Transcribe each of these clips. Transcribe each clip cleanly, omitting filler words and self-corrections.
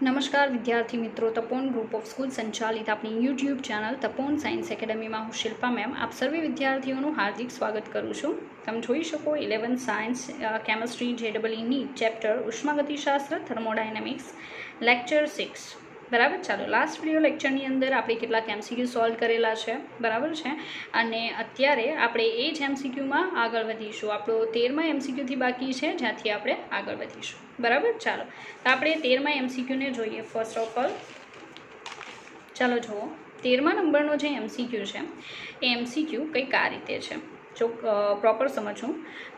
નમસ્કાર વિદ્યાર્થી મિત્રો, તપોન ગ્રુપ ઓફ સ્કૂલ સંચાલિત આપણી યુટ્યુબ ચેનલ તપોન સાયન્સ એકેડમીમાં હું શિલ્પા મેમ આપ સર્વે વિદ્યાર્થીઓનું હાર્દિક સ્વાગત કરું છું. તમે જોઈ શકો 11th science chemistry JEE NEET chapter ઉષ્માગતિશાસ્ત્ર thermodynamics lecture 6. બરાબર. ચાલો, લાસ્ટ વિડીયો લેક્ચરની અંદર આપણે કેટલાક MCQ સોલ્વ કરેલા છે. બરાબર છે. અને અત્યારે આપણે એ જ MCQમાં આગળ વધીશું. આપણો 13મા MCQથી બાકી છે, જ્યાંથી આપણે આગળ વધીશું. બરાબર. ચાલો, તો આપણે 13મા MCQને જોઈએ. ફર્સ્ટ ઓફ ઓલ ચાલો જુઓ, 13મા નંબરનો જે MCQ છે એ MCQ કંઈક આ રીતે છે. જો પ્રોપર સમજવું,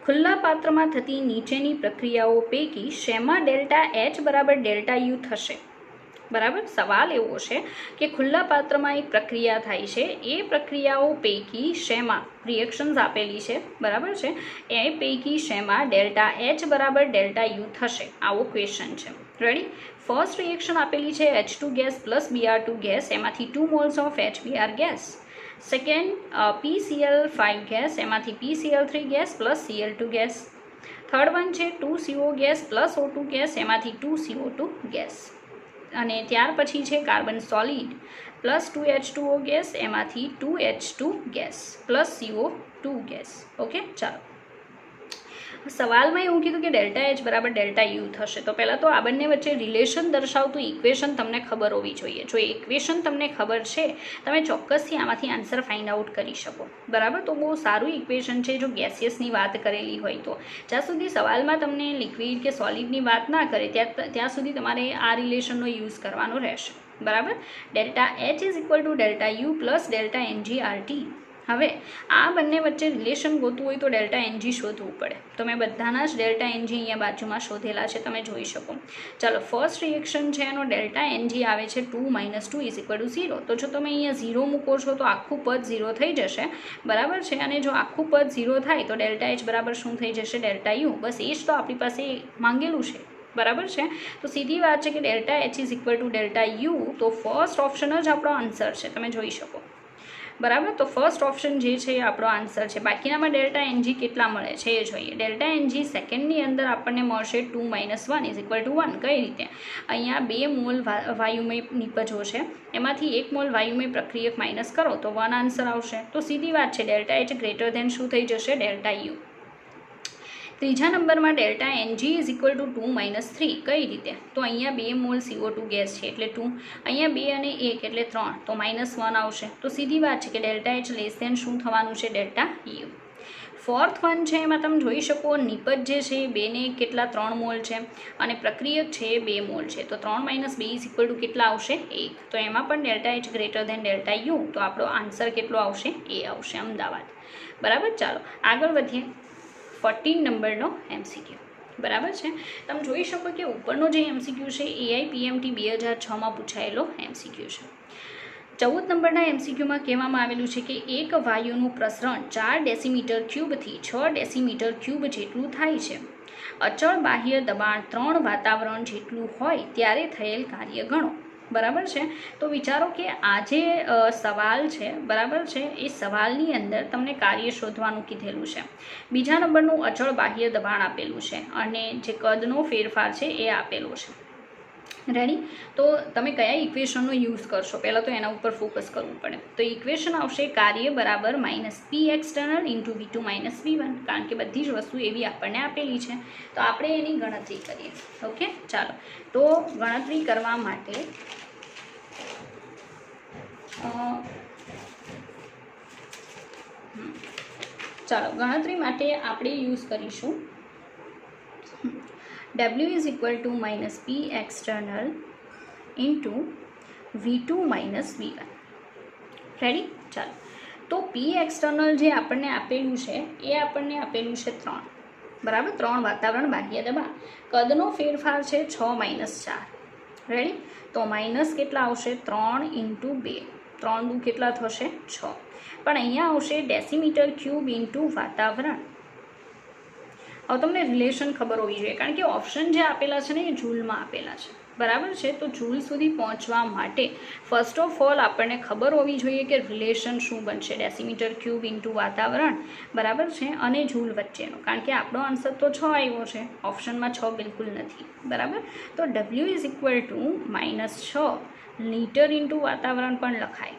ખુલ્લા પાત્રમાં થતી નીચેની પ્રક્રિયાઓ પૈકી શેમાં ડેલ્ટા H બરાબર ડેલ્ટા U થશે. બરાબર. સવાલ એવો છે કે ખુલ્લા પાત્રમાં એક પ્રક્રિયા થાય છે, એ પ્રક્રિયાઓ પૈકી શેમાં રિએક્શન્સ આપેલી છે, બરાબર છે, એ પૈકી શેમાં ડેલ્ટા H બરાબર ડેલ્ટા U થશે. આવો ક્વેશ્ચન છે. રેડી. ફર્સ્ટ રિએક્શન આપેલી છે H2 gas plus Br2 gas, એમાંથી 2 moles of HBr gas. Second PCl5 gas, એમાંથી PCl3 gas plus Cl2 gas. Third one છે 2CO gas plus O2 gas, એમાંથી 2CO2 ગેસ. અને ત્યાર પછી છે carbon solid plus 2H2O gas, એમાંથી 2H2 gas plus CO2 gas. Okay. ચાલો, સવાલમાં એવું કીધું કે ડેલ્ટા H બરાબર ડેલ્ટા U થશે. તો પહેલાં તો આ બંને વચ્ચે રિલેશન દર્શાવતું ઇક્વેશન તમને ખબર હોવી જોઈએ. જો ઇક્વેશન તમને ખબર છે, તમે ચોક્કસથી આમાંથી આન્સર ફાઇન્ડ આઉટ કરી શકો. બરાબર. તો બહુ સારું ઇક્વેશન છે જો ગેસિયસની વાત કરેલી હોય તો. જ્યાં સુધી સવાલમાં તમને લિક્વિડ કે સોલિડની વાત ના કરે ત્યાં સુધી તમારે આ રિલેશનનો યુઝ કરવાનો રહેશે. બરાબર. Delta H is equal to delta U plus delta NgRT. હવે આ બંને વચ્ચે રિલેશન ગોતવું હોય તો ડેલ્ટા NG શોધવું પડે. તો મેં બધાના જ ડેલ્ટા NG અહીંયા બાજુમાં શોધેલા છે, તમે જોઈ શકો. ચાલો, ફર્સ્ટ રિએક્શન છે એનો ડેલ્ટા NG આવે છે 2 - 2 ઇઝ ઇક્વલ ટુ 0. તો જો તમે અહીંયા 0 મૂકો છો તો આખું પદ 0 થઈ જશે. બરાબર છે. અને જો આખું પદ 0 થાય તો ડેલ્ટા H બરાબર શું થઈ જશે? Delta U. બસ એ જ તો આપણી પાસે માંગેલું છે. બરાબર છે. તો સીધી વાત છે કે delta H is equal to delta U. તો ફર્સ્ટ ઓપ્શન જ આપણો આન્સર છે, તમે જોઈ શકો. બરાબર. તો ફર્સ્ટ ઓપ્શન જે છે એ આપણો આન્સર છે. બાકીનામાં ડેલ્ટા NG કેટલા મળે છે એ જોઈએ. ડેલ્ટા NG સેકન્ડની અંદર આપણને મળશે 2 - 1 ઇઝ ઇક્વલ ટુ 1. કઈ રીતે? અહીંયા 2 મોલ વાયુમય નિપજો છે, એમાંથી 1 મોલ વાયુમય પ્રક્રિયક માઇનસ કરો તો 1 આન્સર આવશે. તો સીધી વાત છે, ડેલ્ટા H ગ્રેટર ધેન શું થઈ જશે? Delta U. ત્રીજા નંબરમાં delta NG is equal two 2 - 3. કઈ રીતે? તો અહીંયા 2 મોલ CO2 ગેસ છે એટલે 2, અહીંયા 2 અને 1 એટલે 3, તો -1 આવશે. તો સીધી વાત છે કે ડેલ્ટા H લેસ ધેન શું થવાનું છે? Delta U. ફોર્થ વન છે એમાં તમે જોઈ શકો નિપજ જે છે 2 ને કેટલા? 3 મોલ છે, અને પ્રક્રિયક છે 2 મોલ છે. તો 3 - 2 ઇઝ ઇક્વલ ટુ કેટલા આવશે? 1. તો એમાં પણ delta H greater than delta U. તો આપણો આન્સર કેટલો આવશે? એ આવશે, અમદાવાદ. બરાબર. ચાલો આગળ વધીએ. 14 નંબરનો MCQ. બરાબર છે. તમે જોઈ શકો કે ઉપરનો જે MCQ છે AIPMT 2006માં પૂછાયેલો MCQ છે. 14 નંબરના MCQમાં કહેવામાં આવેલું છે કે એક વાયુનું પ્રસરણ 4 ડેસીમીટર ક્યુબથી 6 ડેસીમીટર ક્યુબ જેટલું થાય છે. અચળ બાહ્ય દબાણ 3 વાતાવરણ જેટલું હોય ત્યારે થયેલ કાર્ય ગણો. બરાબર છે. તો વિચારો કે આ જે સવાલ છે, બરાબર છે, એ સવાલની અંદર તમને કાર્ય શોધવાનું કીધેલું છે. બીજા નંબરનું અચળ બાહ્ય દબાણ આપેલું છે, અને જે કદનો ફેરફાર છે એ આપેલો છે. રેડી. તો તમે કયા ઇક્વેશનનો યુઝ કરશો? પહેલાં તો એના ઉપર ફોકસ કરવું પડે. તો ઇક્વેશન આવશે કાર્ય બરાબર -P external into V2 - V1, કારણ કે બધી જ વસ્તુ એવી આપણને આપેલી છે. તો આપણે એની ગણતરી કરીએ. ઓકે. ચાલો, તો ગણતરી કરવા માટે આપણે યુઝ કરીશું W is equal two -P external into V2 - V1. Ready. ચાલો, તો P એક્સટર્નલ જે આપણને આપેલું છે એ આપણને આપેલું છે 3. બરાબર. 3 વાતાવરણ બાહ્ય દબાણ. કદનો ફેરફાર છે 6 - 4. રેડી. તો માઇનસ કેટલા આવશે? 3 ઇન્ટુ 2. 3 દુ કેટલા થશે? 6. પણ અહીંયા આવશે ડેસીમીટર ક્યુબ ઇન્ટુ વાતાવરણ. હવે તમને રિલેશન ખબર હોવી જોઈએ, કારણ કે ઓપ્શન જે આપેલા છે ને એ જૂલમાં આપેલા છે. બરાબર છે. તો જૂલ સુધી પહોંચવા માટે ફર્સ્ટ ઓફ ઓલ આપણને ખબર હોવી જોઈએ કે રિલેશન શું બનશે, ડેસીમીટર ક્યુબ ઇન્ટુ વાતાવરણ, બરાબર છે, અને જૂલ વચ્ચેનો. કારણ કે આપણો આન્સર તો 6 આવ્યો છે, ઓપ્શનમાં 6 બિલકુલ નથી. બરાબર. તો W is equal two -6 litre into વાતાવરણ પણ લખાય.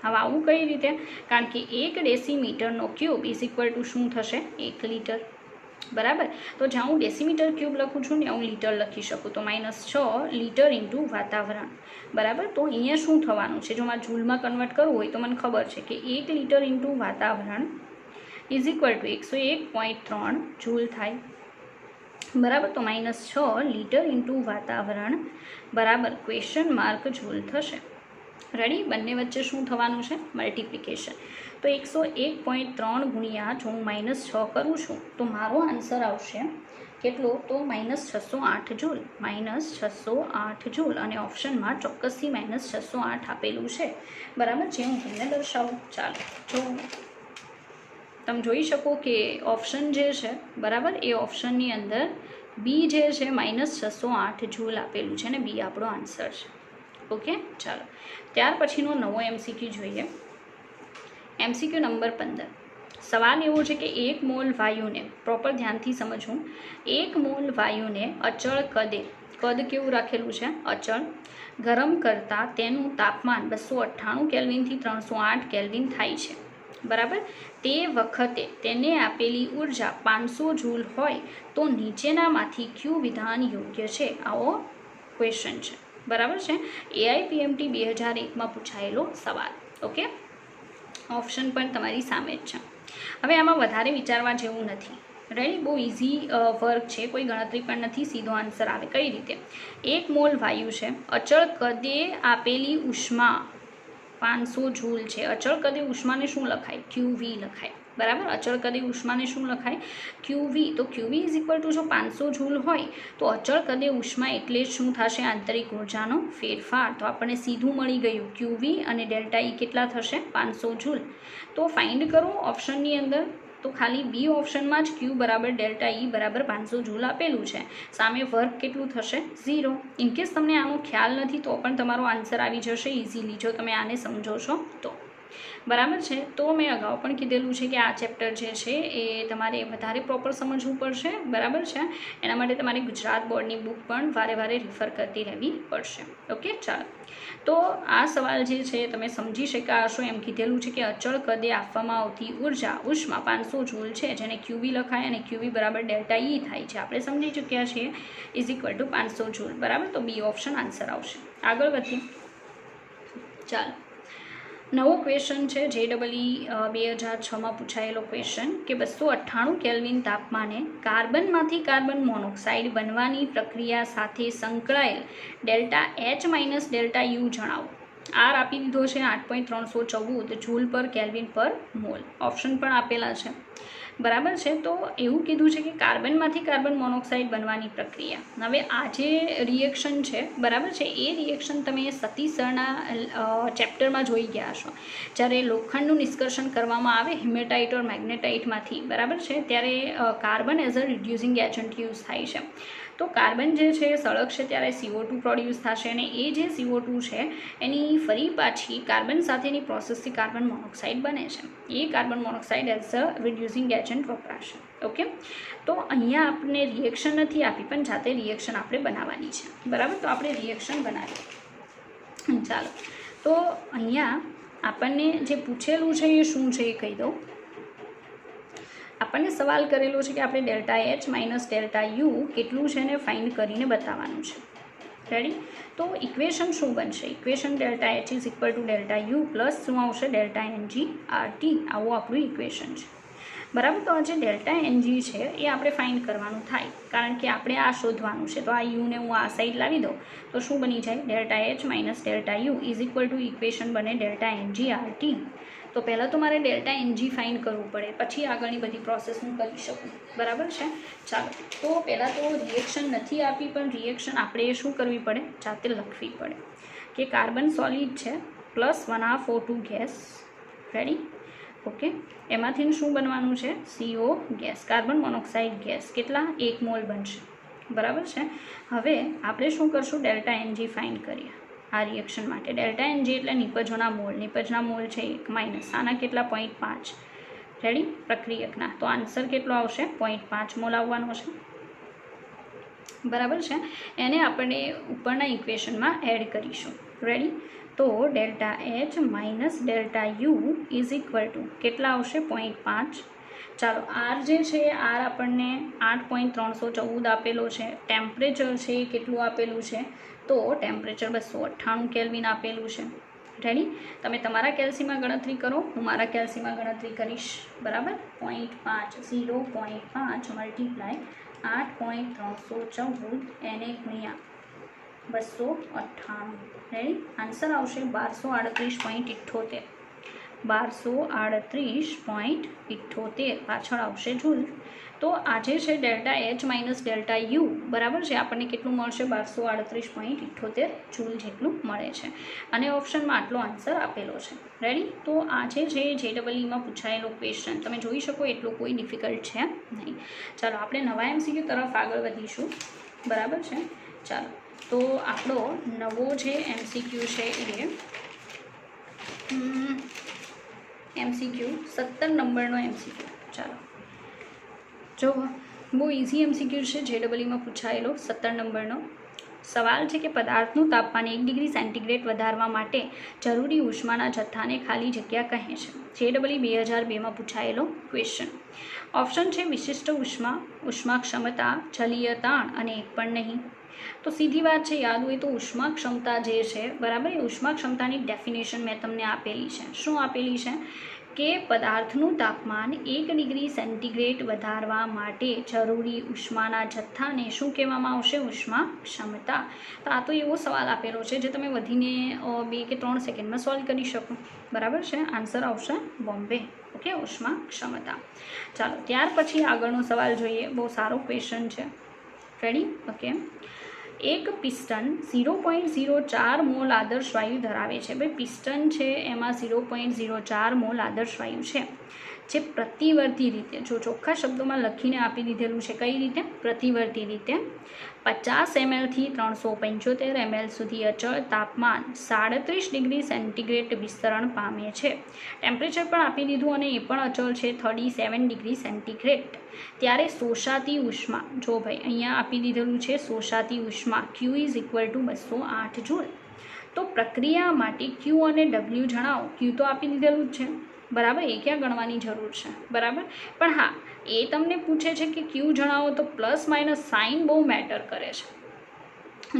હવે આવું કઈ રીતે? કારણ કે 1 ડેસીમીટરનો ક્યુબ ઇઝ ઇક્વલ ટુ શું થશે? 1 લીટર. બરાબર. તો જ્યાં હું ડેસીમીટર ક્યુબ લખું છું ને હું લીટર લખી શકું. તો -6 લીટર ઇન્ટુ વાતાવરણ. બરાબર. તો અહીંયા શું થવાનું છે? જો મારે જૂલમાં કન્વર્ટ કરવું હોય તો મને ખબર છે કે 1 લીટર ઇન્ટુ વાતાવરણ ઇઝ ઇક્વલ ટુ 101.3 જૂલ થાય. બરાબર. તો -6 લીટર ઇન્ટુ વાતાવરણ બરાબર ક્વેશ્ચન માર્ક જૂલ થશે. રેડી. બંને વચ્ચે શું થવાનું છે? મલ્ટિપ્લિકેશન. તો 101.3 ગુણ્યા જો હું -6 કરું છું તો મારો આન્સર આવશે કેટલો? તો -608 જૂલ. -608 જૂલ. અને ઓપ્શનમાં ચોક્કસથી -608 આપેલું છે. બરાબર. જે હું તમને દર્શાવું. ચાલો જો તમે જોઈ શકો કે ઓપ્શન જે છે બરાબર એ ઓપ્શનની અંદર બી જે છે -608 જૂલ આપેલું છે ને બી આપણો આન્સર છે. ઓકે. ચાલો ત્યાર પછીનો નવો MCQ જોઈએ. MCQ number 15. સવાલ એવો છે કે 1 મોલ વાયુને, પ્રોપર ધ્યાનથી સમજવું, 1 મોલ વાયુને અચળ કદે, કદ કેવું રાખેલું છે? અચળ, ગરમ કરતાં તેનું તાપમાન 298 કેલ્વિનથી 308 કેલ્વિન થાય છે. બરાબર. તે વખતે તેને આપેલી ઉર્જા 500 જૂલ હોય તો નીચેનામાંથી કયું વિધાન યોગ્ય છે? આવો ક્વેશ્ચન છે. બરાબર છે. AIPMT 2001માં પૂછાયેલો સવાલ. ઓકે. ઓપ્શન પણ તમારી સામે જ છે. હવે આમાં વધારે વિચારવા જેવું નથી. રેડી. બહુ ઇઝી વર્ક છે, કોઈ ગણતરી પણ નથી, સીધો આન્સર આવે. કઈ રીતે? 1 મોલ વાયુ છે, અચળ કદે આપેલી ઉષ્મા 500 જૂલ છે. અચળ કદે ઉષ્માને શું લખાય? QV લખાય. બરાબર. અચળ કદે ઉષ્માને શું લખાય? QV. તો QV ઇઝ ઇક્વલ ટુ જો 500 જૂલ હોય તો અચળ કદે ઉષ્મા એટલે શું થશે? આંતરિક ઉર્જાનો ફેરફાર. તો આપણને સીધું મળી ગયું QV અને ΔE કેટલા થશે? 500 જૂલ. તો ફાઇન્ડ કરો ઓપ્શનની અંદર. તો ખાલી બી ઓપ્શનમાં જ Q બરાબર ΔE બરાબર 500 જૂલ આપેલું છે. સામે વર્ક કેટલું થશે? 0. ઇનકેસ તમને આનો ખ્યાલ નથી તો પણ તમારો આન્સર આવી જશે ઇઝીલી, જો તમે આને સમજો છો તો. બરાબર છે. તો મેં અગાઉ પણ કીધેલું છે કે આ ચેપ્ટર જે છે એ તમારે વધારે પ્રોપર સમજવું પડશે. બરાબર છે. એના માટે તમારે ગુજરાત બોર્ડની બુક પણ વારે વારે રિફર કરતી રહેવી પડશે. ઓકે. ચાલો. તો આ સવાલ જે છે તમે સમજી શક્યા હશો. એમ કીધેલું છે કે અચળ કદે આપવામાં આવતી ઉર્જા ઉષ્મા 500 જૂલ છે, જેને QV લખાય અને QV બરાબર ΔE થાય છે. આપણે સમજી ચૂક્યા છીએ. Is equal two 500 joule. બરાબર. તો બી ઓપ્શન આન્સર આવશે. આગળ વધીએ. ચાલો. નવો ક્વેશ્ચન છે JEE 2006માં પૂછાયેલો ક્વેશ્ચન કે 298 કેલ્વિન તાપમાને કાર્બનમાંથી કાર્બન મોનોક્સાઇડ બનવાની પ્રક્રિયા સાથે સંકળાયેલ ΔH-ΔU જણાવો. આર આપી દીધો છે 8.314 જૂલ પર કેલ્વિન પર મોલ. ઓપ્શન પણ આપેલા છે. બરાબર છે. તો એવું કીધું છે કે કાર્બનમાંથી કાર્બન મોનોક્સાઇડ બનવાની પ્રક્રિયા. હવે આ જે રિએક્શન છે બરાબર છે એ રિએક્શન તમે સતી સરના ચેપ્ટરમાં જોઈ ગયા છો. જ્યારે લોખંડનું નિષ્કર્ષણ કરવામાં આવે હિમેટાઇટ ઓર મેગ્નેટાઇટમાંથી, બરાબર છે, ત્યારે carbon as a reducing agent use થાય છે. તો કાર્બન જે છે એ સળગશે ત્યારે CO2 પ્રોડ્યુસ થશે અને એ જે CO2 છે એની ફરી પાછી કાર્બન સાથેની પ્રોસેસથી કાર્બન મોનોક્સાઇડ બને છે. એ carbon monoxide as a reducing agent વપરાશે. ઓકે. તો અહીંયા આપણે રિએક્શન નથી આપી પણ જાતે રિએક્શન આપણે બનાવવાની છે. બરાબર. તો આપણે રિએક્શન બનાવીએ. ચાલો. તો અહીંયા આપણને જે પૂછેલું છે એ શું છે એ કહી દઉં. આપણને સવાલ કરેલો છે કે આપણે ΔH-ΔU કેટલું છે ને ફાઇન્ડ કરીને બતાવવાનું છે. રેડી. તો ઇક્વેશન શું બનશે? Equation ΔH is equal two ΔU plus શું આવશે? ΔNG/RT. આવું આપણું ઇક્વેશન છે. બરાબર. તો આ જે ΔNG છે એ આપણે ફાઇન્ડ કરવાનું થાય કારણ કે આપણે આ શોધવાનું છે. તો આ યુને હું આ સાઈડ લાવી દઉં તો શું બની જાય? ΔH-ΔU is equal two equation બને ΔNG/RT. તો પહેલાં તો મારે ΔNG ફાઇન્ડ કરવું પડે, પછી આગળની બધી પ્રોસેસ હું કરી શકું. બરાબર છે. ચાલો. તો પહેલાં તો રિએક્શન નથી આપી પણ રિએક્શન આપણે શું કરવી પડે? જાતે લખવી પડે કે કાર્બન સોલિડ છે પ્લસ 1/2 ગેસ. રેડી. ઓકે. એમાંથી શું બનવાનું છે? CO gas, carbon monoxide gas. કેટલા? 1 મોલ બનશે. બરાબર છે। હવે આપણે શું કરશું, ડેલ્ટા એનજી ફાઇન્ડ કરીએ આ રિએક્શન માટે। ડેલ્ટા એનજી એટલે નિપજોના મોલ, નિપજના મોલ છે 1 માઇનસ આના કેટલા 0.5, રેડી, પ્રક્રિયકના, તો આન્સર કેટલો આવશે 0.5 મોલ આવવાનો છે, બરાબર છે। એને આપણે ઉપરના ઇક્વેશનમાં એડ કરીશું, રેડી। તો delta H minus delta you is equal two કેટલા આવશે 0.5। ચાલો આર જે છે આર આપણને 8.314 આપેલો છે, ટેમ્પરેચર છે કેટલું આપેલું છે, તો ટેમ્પરેચર 298 કેલ્વિન આપેલું છે, રેડી। તમે તમારા કેલ્સીમાં ગણતરી કરો, હું મારા કેલ્સીમાં ગણતરી કરીશ, બરાબર। 0.5 મલ્ટીપ્લાય 8.314 એને ગુણ્યા 298, રેડી, આન્સર આવશે 1238.78, 1238.78 પાછળ આવશે જૂલ। તો આજે છે delta H minus delta you, બરાબર છે, આપણને કેટલું મળશે 1238.78 જૂલ જેટલું મળે છે, અને ઓપ્શનમાં આટલો આન્સર આપેલો છે, રેડી। તો આજે છે JEEમાં પૂછાયેલો ક્વેશ્ચન તમે જોઈ શકો એટલો કોઈ ડિફિકલ્ટ છે નહીં। ચાલો આપણે નવા MCQ તરફ આગળ વધીશું, બરાબર છે। ચાલો તો આપણો નવો જે MCQ છે એ MCQ 17 નંબરનો MCQ, ચાલો જો બહુ ઇઝી MCQ છે, JEEમાં પૂછાયેલો 17 નંબરનો સવાલ છે કે પદાર્થનું તાપમાન 1 ડિગ્રી સેન્ટીગ્રેડ વધારવા માટે જરૂરી ઉષ્માના જથ્થાને ખાલી જગ્યા કહે છે। JEE 2002માં પૂછાયેલો question. ઓપ્શન છે વિશિષ્ટ ઉષ્મા, ઉષ્મા ક્ષમતા, જલીય તાણ અને એક પણ નહીં। તો સીધી વાત છે, યાદ હોય તો ઉષ્મા ક્ષમતા જે છે, બરાબર, એ ઉષ્મા ક્ષમતાની ડેફિનેશન મેં તમને આપેલી છે। શું આપેલી છે કે પદાર્થનું તાપમાન 1 ડિગ્રી સેન્ટીગ્રેડ વધારવા માટે જરૂરી ઉષ્માના જથ્થાને શું કહેવામાં આવશે, ઉષ્મા ક્ષમતા। તો આ તો એવો સવાલ આપેલો છે જે તમે વધીને 2 કે 3 સેકન્ડમાં સોલ્વ કરી શકો, બરાબર છે, આન્સર આવશે બોમ્બે, ઓકે, ઉષ્મા ક્ષમતા। ચાલો ત્યાર પછી આગળનો સવાલ જોઈએ, બહુ સારો ક્વેશ્ચન છે, રેડી, ઓકે। એક પિસ્ટન 0.04 મોલ આદર્શ વાયુ ધરાવે છે, ભાઈ પિસ્ટન છે એમાં 0.04 મોલ આદર્શ વાયુ છે, જે પ્રતિવર્તી રીતે, જો ચોખ્ખા શબ્દોમાં લખીને આપી દીધેલું છે, કઈ રીતે, પ્રતિવર્તી રીતે 50 ml થી 375 ml સુધી અચળ તાપમાન 37 ડિગ્રી સેન્ટીગ્રેડ વિસ્તરણ પામે છે। ટેમ્પરેચર પણ આપી દીધું અને એ પણ અચળ છે 37 ડિગ્રી સેન્ટીગ્રેડ। ત્યારે શોષાતી ઉષ્મા, જો ભાઈ અહીંયા આપી દીધેલું છે શોષાતી ઉષ્મા Q is equal two 208 joule. તો પ્રક્રિયા માટે Q અને W જણાવો, Q તો આપી દીધેલું જ છે, બરાબર, એ ક્યાં ગણવાની જરૂર છે, બરાબર। પણ હા એ તમને પૂછે છે કે Q જણાવો તો પ્લસ માઇનસ સાઇન બહુ મેટર કરે છે।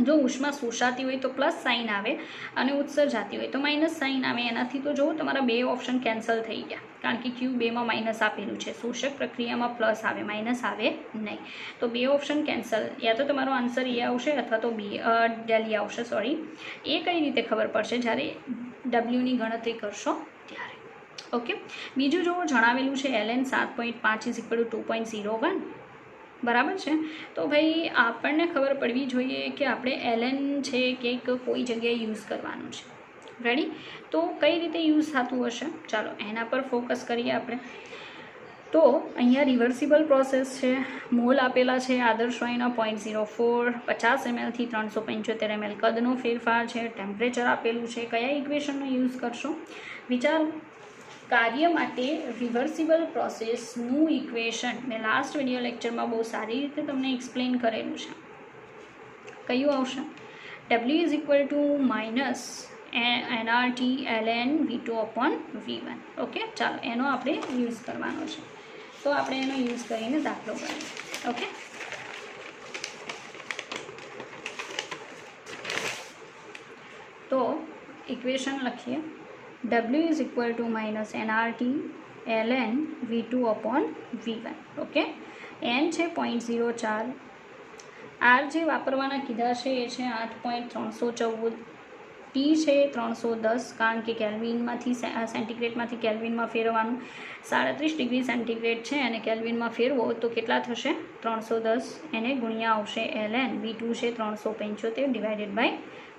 જો ઉષ્મા શોષાતી હોય તો પ્લસ સાઇન આવે અને ઉત્સર્જાતી હોય તો માઇનસ સાઇન આવે। એનાથી તો જો તમારા બે ઓપ્શન કેન્સલ થઈ ગયા, કારણ કે Q 2માં માઇનસ આપેલું છે, શોષક પ્રક્રિયામાં પ્લસ આવે, માઇનસ આવે નહીં, તો બે ઓપ્શન કેન્સલ, યા તો તમારો આન્સર એ આવશે અથવા તો ડેલી આવશે, સોરી। એ કઈ રીતે ખબર પડશે, જ્યારે ડબલ્યુની ગણતરી કરશો ત્યારે, ઓકે। બીજું જો જણાવેલું છે LN 7.5 ઇઝ ઇક્વલ ટુ 2.01, બરાબર છે। તો ભાઈ આપણને ખબર પડવી જોઈએ કે આપણે LN છે કે કોઈ જગ્યાએ યુઝ કરવાનું છે, રેડી। તો કઈ રીતે યુઝ થતું હશે, ચાલો એના પર ફોકસ કરીએ આપણે। તો અહીંયા રિવર્સિબલ પ્રોસેસ છે, મોલ આપેલા છે આદર્શ વાયુના 0.04, 50 ml થી 375 ml કદનો ફેરફાર છે, ટેમ્પરેચર આપેલું છે, કયા ઇક્વેશનનો યુઝ કરશો વિચારો। કાર્ય માટે રિવર્સિબલ પ્રોસેસનું ઇક્વેશન મેં લાસ્ટ વિડીયો લેક્ચરમાં બહુ સારી રીતે તમને એક્સપ્લેન કરેલું છે, કયું આવશે, W is equal two minus nRT ln V2/V1, okay. ચાલો એનો આપણે યુઝ કરવાનો છે, તો આપણે એનો યુઝ કરીને દાખલો કરીએ, ઓકે। તો ઇક્વેશન લખીએ, W is equal two minus nRT ln V2/V1, okay. N છે 0.04, R જે વાપરવાના કીધા છે એ છે 8.314, T છે 310, કારણ કે કેલ્વિનમાંથી સેન્ટીગ્રેડમાંથી કેલ્વિનમાં ફેરવવાનું, 37 ડિગ્રી સેન્ટીગ્રેડ છે અને કેલ્વિનમાં ફેરવો તો કેટલા થશે 310, એને ગુણ્યા આવશે ln, V2 છે 375 ડિવાઇડેડ બાય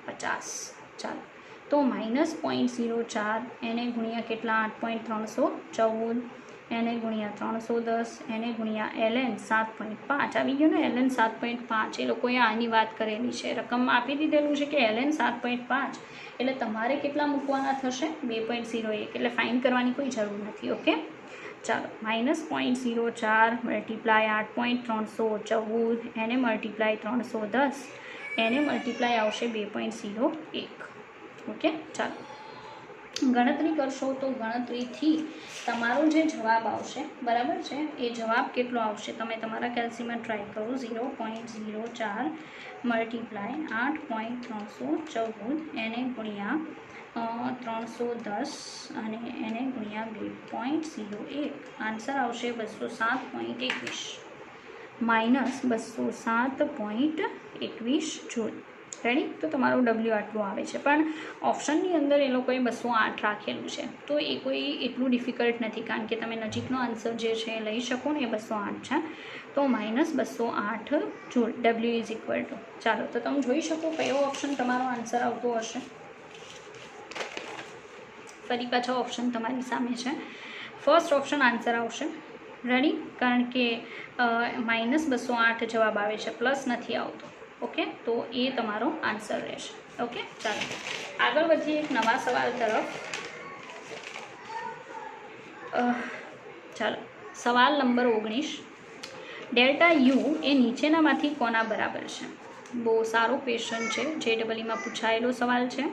50, ચાલો તો -0.04 એને ગુણ્યા કેટલા 8.314, એને ગુણ્યા 310 એને ગુણ્યા ln 7.5 આવી ગયું ને ln 7.5 એ લોકોએ આની વાત કરેલી છે રકમમાં આપી દીધેલું છે કે ln 7.5 એટલે તમારે કેટલા મૂકવાના થશે 2.01 એટલે ફાઇન કરવાની કોઈ જરૂર નથી ઓકે ચાલો -0.04 મલ્ટીપ્લાય 8.314 એને મલ્ટીપ્લાય 310 એને મલ્ટીપ્લાય આવશે 2.01 ઓકે ચાલો ગણતરી કરશો તો ગણતરીથી તમારો જે જવાબ આવશે બરાબર છે એ જવાબ કેટલો આવશે તમે તમારા કેલ્સીમાં ટ્રાય કરો 0.04 મલ્ટીપ્લાય 8.314 એને ગુણ્યા 310 અને એને ગુણ્યા 2.01 આન્સર આવશે 207.21 માઇનસ 207.21 જૂલ રેડી તો તમારું ડબલ્યુ આટલું આવે છે પણ ઓપ્શનની અંદર એ લોકોએ 208 રાખેલું છે તો એ કોઈ એટલું ડિફિકલ્ટ નથી કારણ કે તમે નજીકનો આન્સર જે છે એ લઈ શકો ને એ 208 છે તો -208 joule W is equal two ચાલો તો તમે જોઈ શકો કયો ઓપ્શન તમારો આન્સર આવતો હશે ફરી પાછા ઓપ્શન તમારી સામે છે ફર્સ્ટ ઓપ્શન આન્સર આવશે રેડી કારણ કે -208 જવાબ આવે છે પ્લસ નથી આવતો ઓકે તો એ તમારો આન્સર રહેશે ઓકે ચાલો આગળ વધીએ એક નવા સવાલ તરફ ચાલો સવાલ નંબર 19 ડેલ્ટા યુ એ નીચેનામાંથી કોના બરાબર છે બહુ સારો ક્વેશ્ચન છે JEEમાં પૂછાયેલો સવાલ છે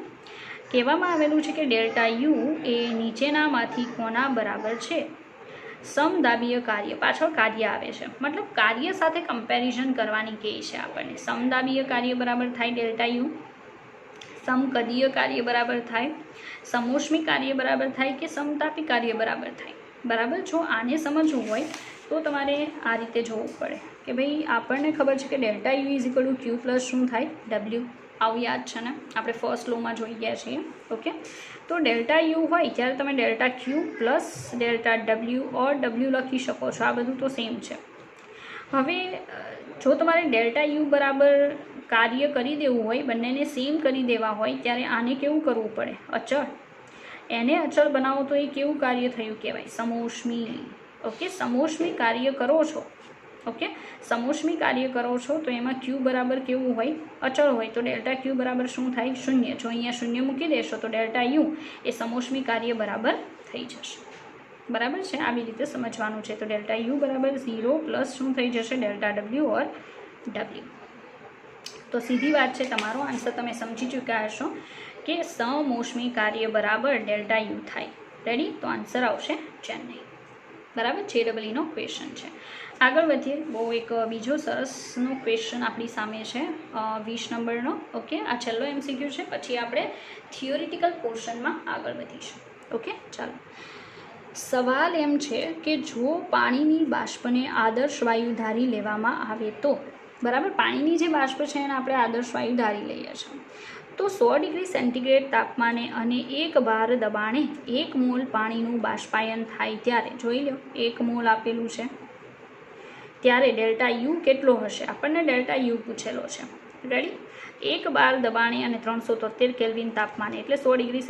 કહેવામાં આવેલું છે કે ડેલ્ટા યુ એ નીચેનામાંથી કોના બરાબર છે સમદાબીય કાર્ય પાછળ કાર્ય આવે છે મતલબ કાર્ય સાથે કમ્પેરિઝન કરવાની કહે છે આપણને સમદાબીય કાર્ય બરાબર થાય ડેલ્ટા યુ સમકદીય કાર્ય બરાબર થાય સમોષ્મી કાર્ય બરાબર થાય કે સમતાપી કાર્ય બરાબર થાય બરાબર જો આને સમજવું હોય તો તમારે આ રીતે જોવું પડે કે ભાઈ આપણને ખબર છે કે delta you is equal two Q plus શું થાય ડબલ્યુ આવું યાદ છે ને આપણે ફર્સ્ટ લોમાં જોઈ ગયા છીએ ઓકે તો ડેલ્ટા યુ હોય ત્યારે તમે ડેલ્ટા ક્યુ પ્લસ ડેલ્ટા ડબલ્યુ ઓર ડબલ્યુ લખી શકો છો આ બધું તો સેમ છે હવે જો તમારે ડેલ્ટા યુ બરાબર કાર્ય કરી દેવું હોય બંનેને સેમ કરી દેવા હોય ત્યારે આને કેવું કરવું પડે અચળ એને અચળ બનાવો તો એ કેવું કાર્ય થયું કહેવાય સમોષ્મી ઓકે સમોષ્મી કાર્ય કરો છો ઓકે સમોષ્મી કાર્ય કરો છો તો એમાં ક્યુ બરાબર કેવું હોય અચળ હોય તો ડેલ્ટા ક્યુ બરાબર શું થાય 0 જો અહીંયા 0 મૂકી દેશો તો ડેલ્ટા યુ એ સમોષ્મી કાર્ય બરાબર થઈ જશે બરાબર છે આવી રીતે સમજવાનું છે તો ડેલ્ટા યુ બરાબર 0 પ્લસ શું થઈ જશે ડેલ્ટા ડબલ્યુ ઓર ડબલ્યુ તો સીધી વાત છે તમારો આન્સર તમે સમજી ચૂક્યા હશો કે સમોષ્મી કાર્ય બરાબર ડેલ્ટા યુ થાય રેડી તો આન્સર આવશે ચેન્નઈ બરાબર JEEનો ક્વેશ્ચન છે આગળ વધીએ બહુ એક બીજો સરસનો ક્વેશ્ચન આપણી સામે છે 20 નંબરનો ઓકે આ છેલ્લો MCQ છે પછી આપણે થિયોરિટિકલ પોર્શનમાં આગળ વધીશું ઓકે ચાલો સવાલ એમ છે કે જો પાણીની બાષ્પને આદર્શ વાયુ ધારી લેવામાં આવે તો બરાબર પાણીની જે બાષ્પ છે એને આપણે આદર્શ વાયુ ધારી લઈએ છીએ તો 100 ડિગ્રી સેન્ટીગ્રેડ તાપમાને અને 1 બાર દબાણે 1 મોલ પાણીનું બાષ્પાયન થાય ત્યારે જોઈ લો 1 મોલ આપેલું છે ત્યારે ડેલ્ટા યુ કેટલો હશે આપણને ડેલ્ટા યુ પૂછેલો છે રેડી 1 બાર દબાણે અને 373 કેલ્વિન તાપમાને એટલે 100 ડિગ્રી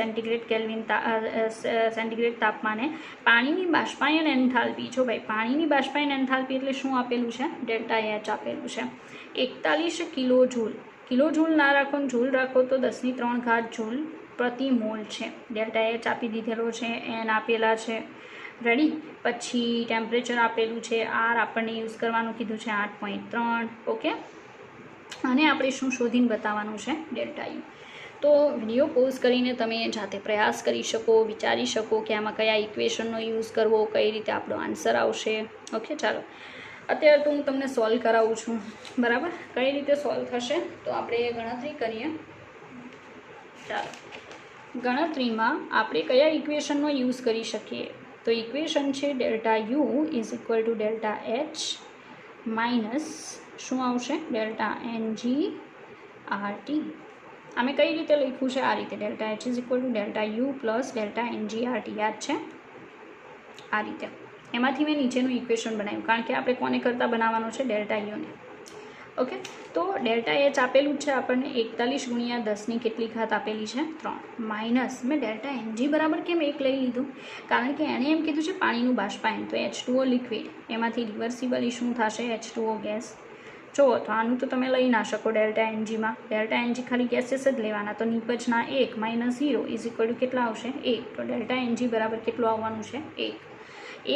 સેન્ટીગ્રેડ તાપમાને પાણીની બાષ્પાયન એન્થાલ્પી જો ભાઈ પાણીની બાષ્પાયન એન્થાલ્પી એટલે શું આપેલું છે ડેલ્ટા એચ આપેલું છે 41 કિલો જૂલ ના રાખો ને જૂલ રાખો તો 10⁻³ જૂલ પ્રતિ મોલ છે ડેલ્ટા એચ આપી દીધેલો છે એન આપેલા છે રેડી પછી ટેમ્પરેચર આપેલું છે આર આપણને યુઝ કરવાનું કીધું છે 8.3 ઓકે અને આપણે શું શોધીને બતાવવાનું છે ડેલ્ટા યુ તો વિડીયો પોઝ કરીને તમે જાતે પ્રયાસ કરી શકો વિચારી શકો કે આમાં કયા ઇક્વેશનનો યુઝ કરવો કઈ રીતે આપણો આન્સર આવશે ઓકે ચાલો અત્યારે તો હું તમને સોલ્વ કરાવું છું બરાબર કઈ રીતે સોલ્વ થશે તો આપણે ગણતરી કરીએ ચાલો ગણતરીમાં આપણે કયા ઇક્વેશનનો યુઝ કરી શકીએ તો ઇક્વેશન છે delta you is equal to delta H minus શું આવશે ડેલ્ટા એનજી આરટી અમે કઈ રીતે લખ્યું છે આ રીતે delta H is equal to delta U plus delta NG RT યાદ છે આ રીતે એમાંથી મેં નીચેનું ઇક્વેશન બનાવ્યું કારણ કે આપણે કોને કરતાં બનાવવાનું છે ડેલ્ટા યુને ઓકે, તો ડેલ્ટા એચ આપેલું જ છે આપણને 41 ગુણ્યા 10ની કેટલી ઘાત આપેલી છે 3 માઇનસ મેં ડેલ્ટા એનજી બરાબર કેમ 1 લઈ લીધું, કારણ કે એણે એમ કીધું છે પાણીનું બાષ્પાયન, તો H2O લિક્વિડ, એમાંથી રિવર્સિબલી શું થશે H2O ગેસ. જુઓ તો આનું તો તમે લઈ ના શકો ડેલ્ટા એનજીમાં, ડેલ્ટા એનજી ખાલી ગેસીસ જ લેવાના, તો નિપજના 1 માઇનસ 0 ઇઝ ઇક્વલ ટુ કેટલા આવશે 1. તો ડેલ્ટા એનજી બરાબર કેટલું આવવાનું છે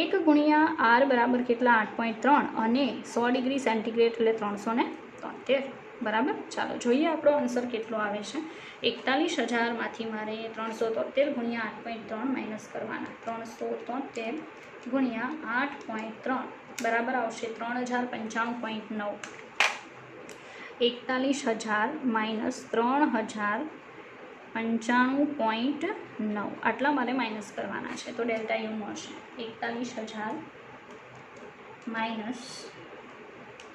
1 ગુણ્યા આર બરાબર કેટલા 8.3 અને 100 ડિગ્રી સેન્ટીગ્રેડ એટલે 373 બરાબર. ચાલો જોઈએ આપણો આન્સર કેટલો આવે છે. 41,000માંથી મારે 373 ગુણ્યા 8.3 માઇનસ કરવાના, 373 ગુણ્યા 8.3 બરાબર આવશે 3095.9. 41,000 માઇનસ 3095.9 આટલા મારે માઇનસ કરવાના છે, તો ડેલ્ટા યુ મળશે 41,000 માઇનસ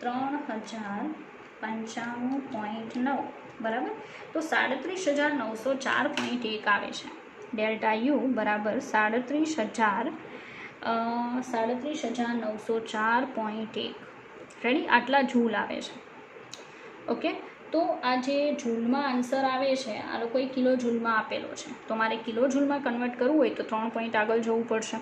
3095.9 બરાબર. તો 37,904.1 આવે છે. ડેલ્ટા યુ બરાબર 37,904.1. રેડી, આટલા જૂલ આવે છે. ઓકે, તો આ જે જૂલમાં આન્સર આવે છે આ લોકોએ કિલો જૂલમાં આપેલો છે, તો મારે કિલો જૂલમાં કન્વર્ટ કરવું હોય તો 3 પોઈન્ટ આગળ જવું પડશે.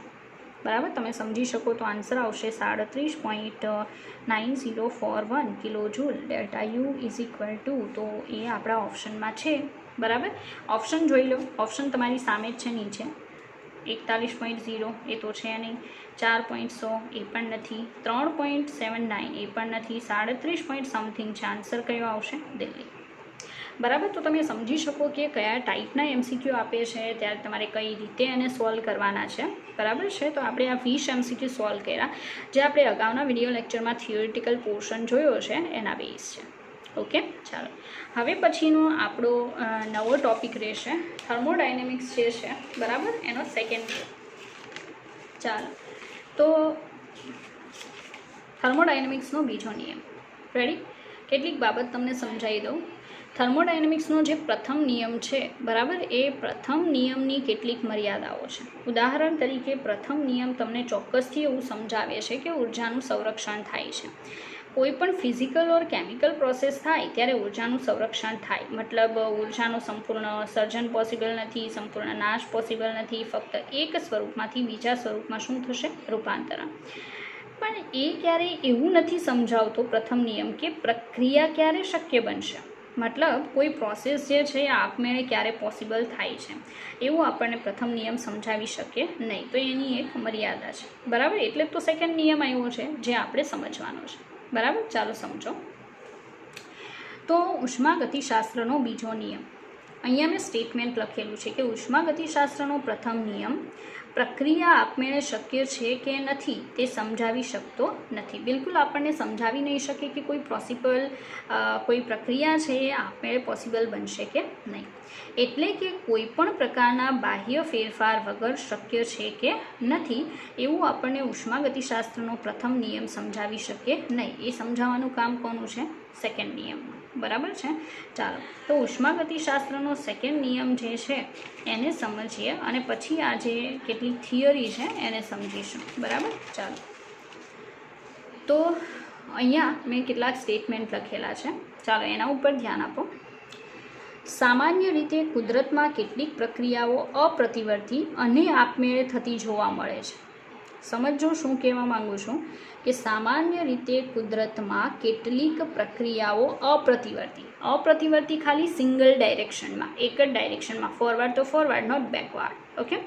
બરાબર, તમે સમજી શકો તો આન્સર આવશે 37.9041 kilo joule. Delta you is equal two, તો એ આપણા ઓપ્શનમાં છે. બરાબર, ઓપ્શન જોઈ લો, ઓપ્શન તમારી સામે જ છે નીચે. 41.0 એ તો છે નહીં, 4.100 એ પણ નથી, 3.79 એ પણ નથી, 37 પોઈન્ટ સમથિંગ છે. આન્સર કયો આવશે દિલ્હી. બરાબર, તો તમે સમજી શકો કે કયા ટાઈપના એમસીક્યુ આપે છે ત્યારે તમારે કઈ રીતે એને સોલ્વ કરવાના છે. બરાબર છે, તો આપણે આ 20 એમસીક્યુ સોલ્વ કર્યા, જે આપણે અગાઉના વિડીયો લેક્ચરમાં થિયોરિટિકલ પોર્શન જોયો છે એના બેઝ છે. ઓકે, ચાલો હવે પછીનો આપણો નવો ટોપિક રહેશે થર્મોડાયનેમિક્સ જે છે. બરાબર, એનો સેકન્ડ. ચાલો, તો થર્મોડાયનેમિક્સનો બીજો નિયમ. રેડી, કેટલીક બાબત તમને સમજાવી દઉં. થર્મોડાયનેમિક્સનો જે પ્રથમ નિયમ છે, બરાબર, એ પ્રથમ નિયમની કેટલીક મર્યાદાઓ છે. ઉદાહરણ તરીકે પ્રથમ નિયમ તમને ચોક્કસથી એવું સમજાવે છે કે ઉર્જાનું સંરક્ષણ થાય છે. કોઈ પણ ફિઝિકલ ઓર કેમિકલ પ્રોસેસ થાય ત્યારે ઉર્જાનું સંરક્ષણ થાય, મતલબ ઉર્જાનું સંપૂર્ણ સર્જન પોસિબલ નથી, સંપૂર્ણ નાશ પોસિબલ નથી, ફક્ત એક સ્વરૂપમાંથી બીજા સ્વરૂપમાં શું થશે રૂપાંતરણ. પણ એ ક્યારેય એવું નથી સમજાવતો પ્રથમ નિયમ કે પ્રક્રિયા ક્યારે શક્ય બનશે, મતલબ કોઈ પ્રોસેસ જે છે એ આપમેળે ક્યારે પોસિબલ થાય છે એવું આપણને પ્રથમ નિયમ સમજાવી શકે નહીં, તો એની એક મર્યાદા છે. બરાબર, એટલે તો સેકન્ડ નિયમ આવ્યો છે જે આપણે સમજવાનો છે. બરાબર, ચાલો સમજો. તો ઉષ્માગતિશાસ્ત્રનો બીજો નિયમ, અહીંયા મેં સ્ટેટમેન્ટ લખેલું છે કે ઉષ્માગતિશાસ્ત્રનો પ્રથમ નિયમ પ્રક્રિયા આપમેળે શક્ય છે કે નથી તે સમજાવી શકતો નથી. બિલકુલ આપણને સમજાવી નહીં શકે કે કોઈ પ્રક્રિયા છે એ આપમેળે પોસિબલ બનશે કે નહીં. એટલે કે કોઈ પણ પ્રકારના બાહ્ય ફેરફાર વગર શક્ય છે કે નથી એવું આપણને ઉષ્માગતિશાસ્ત્રનો પ્રથમ નિયમ સમજાવી શકે નહીં. એ સમજાવવાનું કામ કોનું છે? સેકન્ડ નિયમનું. બરાબર છે, ચાલો તો ઉષ્માગતિશાસ્ત્રનો સેકન્ડ નિયમ જે છે એને સમજીએ અને પછી આ જે કેટલીક થિયરી છે એને સમજીશું. બરાબર, ચાલો તો અહીંયા મેં કેટલાક સ્ટેટમેન્ટ લખેલા છે, ચાલો એના ઉપર ધ્યાન આપો. સામાન્ય રીતે કુદરતમાં કેટલીક પ્રક્રિયાઓ અપ્રતિવર્તી અને આપમેળે થતી જોવા મળે છે. સમજો શું કહેવા માંગુ છું કે સામાન્ય રીતે કુદરતમાં કેટલીક પ્રક્રિયાઓ અપ્રતિવર્તી ખાલી સિંગલ ડાયરેક્શનમાં, એક જ ડાયરેક્શનમાં, ફોરવર્ડ તો ફોરવર્ડ, નોટ બેકવર્ડ. ઓકે,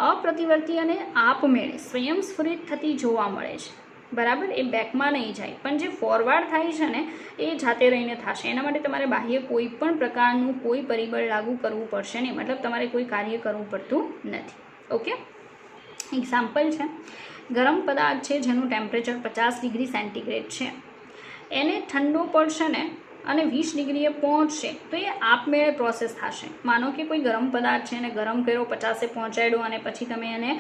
અપ્રતિવર્તી અને આપમેળે સ્વયંસ્ફુરિત થતી જોવા મળે છે. બરાબર, એ બેકમાં નહીં જાય, પણ જે ફોરવર્ડ થાય છે ને એ જાતે રહીને થશે. એના માટે તમારે બાહ્ય કોઈ પણ પ્રકારનું કોઈ પરિબળ લાગુ કરવું પડશે નહીં, મતલબ તમારે કોઈ કાર્ય કરવું પડતું નથી. ઓકે, એક્ઝામ્પલ છે, ગરમ પદાર્થ છે જેનું ટેમ્પરેચર 50 ડિગ્રી સેન્ટીગ્રેડ છે, એને ઠંડો પડશે ને અને 20 ડિગ્રીએ પહોંચશે તો એ આપમેળે પ્રોસેસ થશે. માનો કે કોઈ ગરમ પદાર્થ છે એને ગરમ કર્યો, 50એ પહોંચાડ્યો અને પછી તમે એને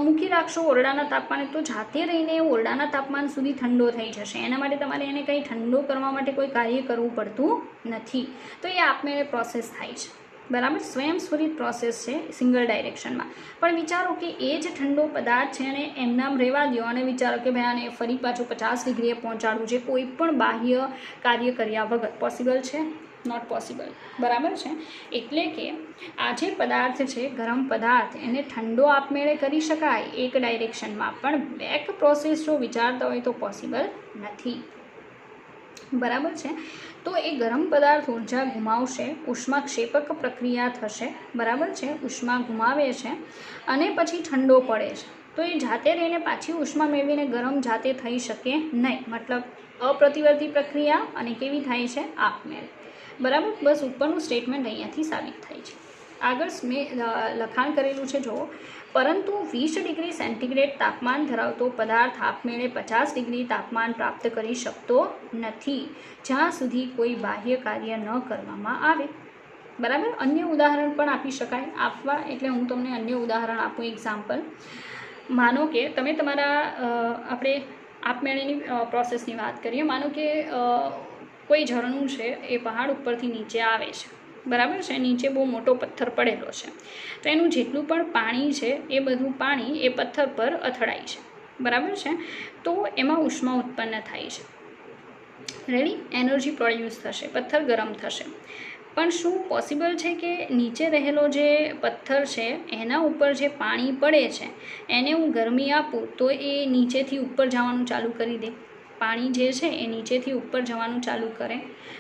મૂકી રાખશો ઓરડાના તાપમાને, તો જાતે રહીને એ ઓરડાના તાપમાન સુધી ઠંડો થઈ જશે. એના માટે તમારે એને કંઈ ઠંડો કરવા માટે કોઈ કાર્ય કરવું પડતું નથી, તો એ આપમેળે પ્રોસેસ થાય છે. બરાબર, સ્વયંસ્ફુરિત પ્રોસેસ છે સિંગલ ડાયરેક્શનમાં. પણ વિચારો કે એ જ ઠંડો પદાર્થ છે અને એમનામ રહેવા દો અને વિચારો કે ભાઈ આને ફરી પાછું 50 ડિગ્રીએ પહોંચાડવું છે કોઈ પણ બાહ્ય કાર્ય કર્યા વગર. પોસિબલ છે? Not possible. બરાબર છે. એટલે કે આ જે પદાર્થ છે ગરમ પદાર્થ એને ઠંડો આપમેળે કરી શકાય એક ડાયરેક્શનમાં, પણ બેક પ્રોસેસ જો વિચારતા હોય તો પોસિબલ નથી. બરાબર છે. તો એ ગરમ પદાર્થ ઉર્જા ગુમાવશે, ઉષ્માક્ષેપક પ્રક્રિયા થશે. બરાબર છે. ઉષ્મા ગુમાવે છે અને પછી ઠંડો પડે છે. તો એ જાતે રહીને પાછી ઉષ્મા મેળવીને ગરમ જાતે થઈ શકે નહીં. મતલબ અપ્રતિવર્તી પ્રક્રિયા અને કેવી થાય છે? આપમેળે. બરાબર. બસ ઉપરનું સ્ટેટમેન્ટ અહીંયાથી સાબિત થાય છે. આગળ મેં લખાણ કરેલું છે જુઓ. પરંતુ 20 ડિગ્રી સેન્ટીગ્રેડ તાપમાન ધરાવતો પદાર્થ આપમેળે 50 ડિગ્રી તાપમાન પ્રાપ્ત કરી શકતો નથી જ્યાં સુધી કોઈ બાહ્ય કાર્ય ન કરવામાં આવે. બરાબર. અન્ય ઉદાહરણ પણ આપી શકાય. આપવા એટલે હું તમને અન્ય ઉદાહરણ આપું. એક્ઝામ્પલ માનો કે તમે તમારા આપણે આપમેળેની પ્રોસેસની વાત કરીએ. માનો કે કોઈ ઝરણું છે એ પહાડ ઉપરથી નીચે આવે છે. બરાબર છે. નીચે બહુ મોટો પથ્થર પડેલો છે, તો એનું જેટલું પણ પાણી છે એ બધું પાણી એ પથ્થર પર અથડાય છે. બરાબર છે. તો એમાં ઉષ્મા ઉત્પન્ન થાય છે. રેડી. એનર્જી પ્રોડ્યુસ થશે, પથ્થર ગરમ થશે. પણ શું પોસિબલ છે કે નીચે રહેલો જે પથ્થર છે એના ઉપર જે પાણી પડે છે એને હું ગરમી આપું તો એ નીચેથી ઉપર જવાનું ચાલુ કરી દે? પાણી જે છે એ નીચેથી ઉપર જવાનું ચાલુ કરે?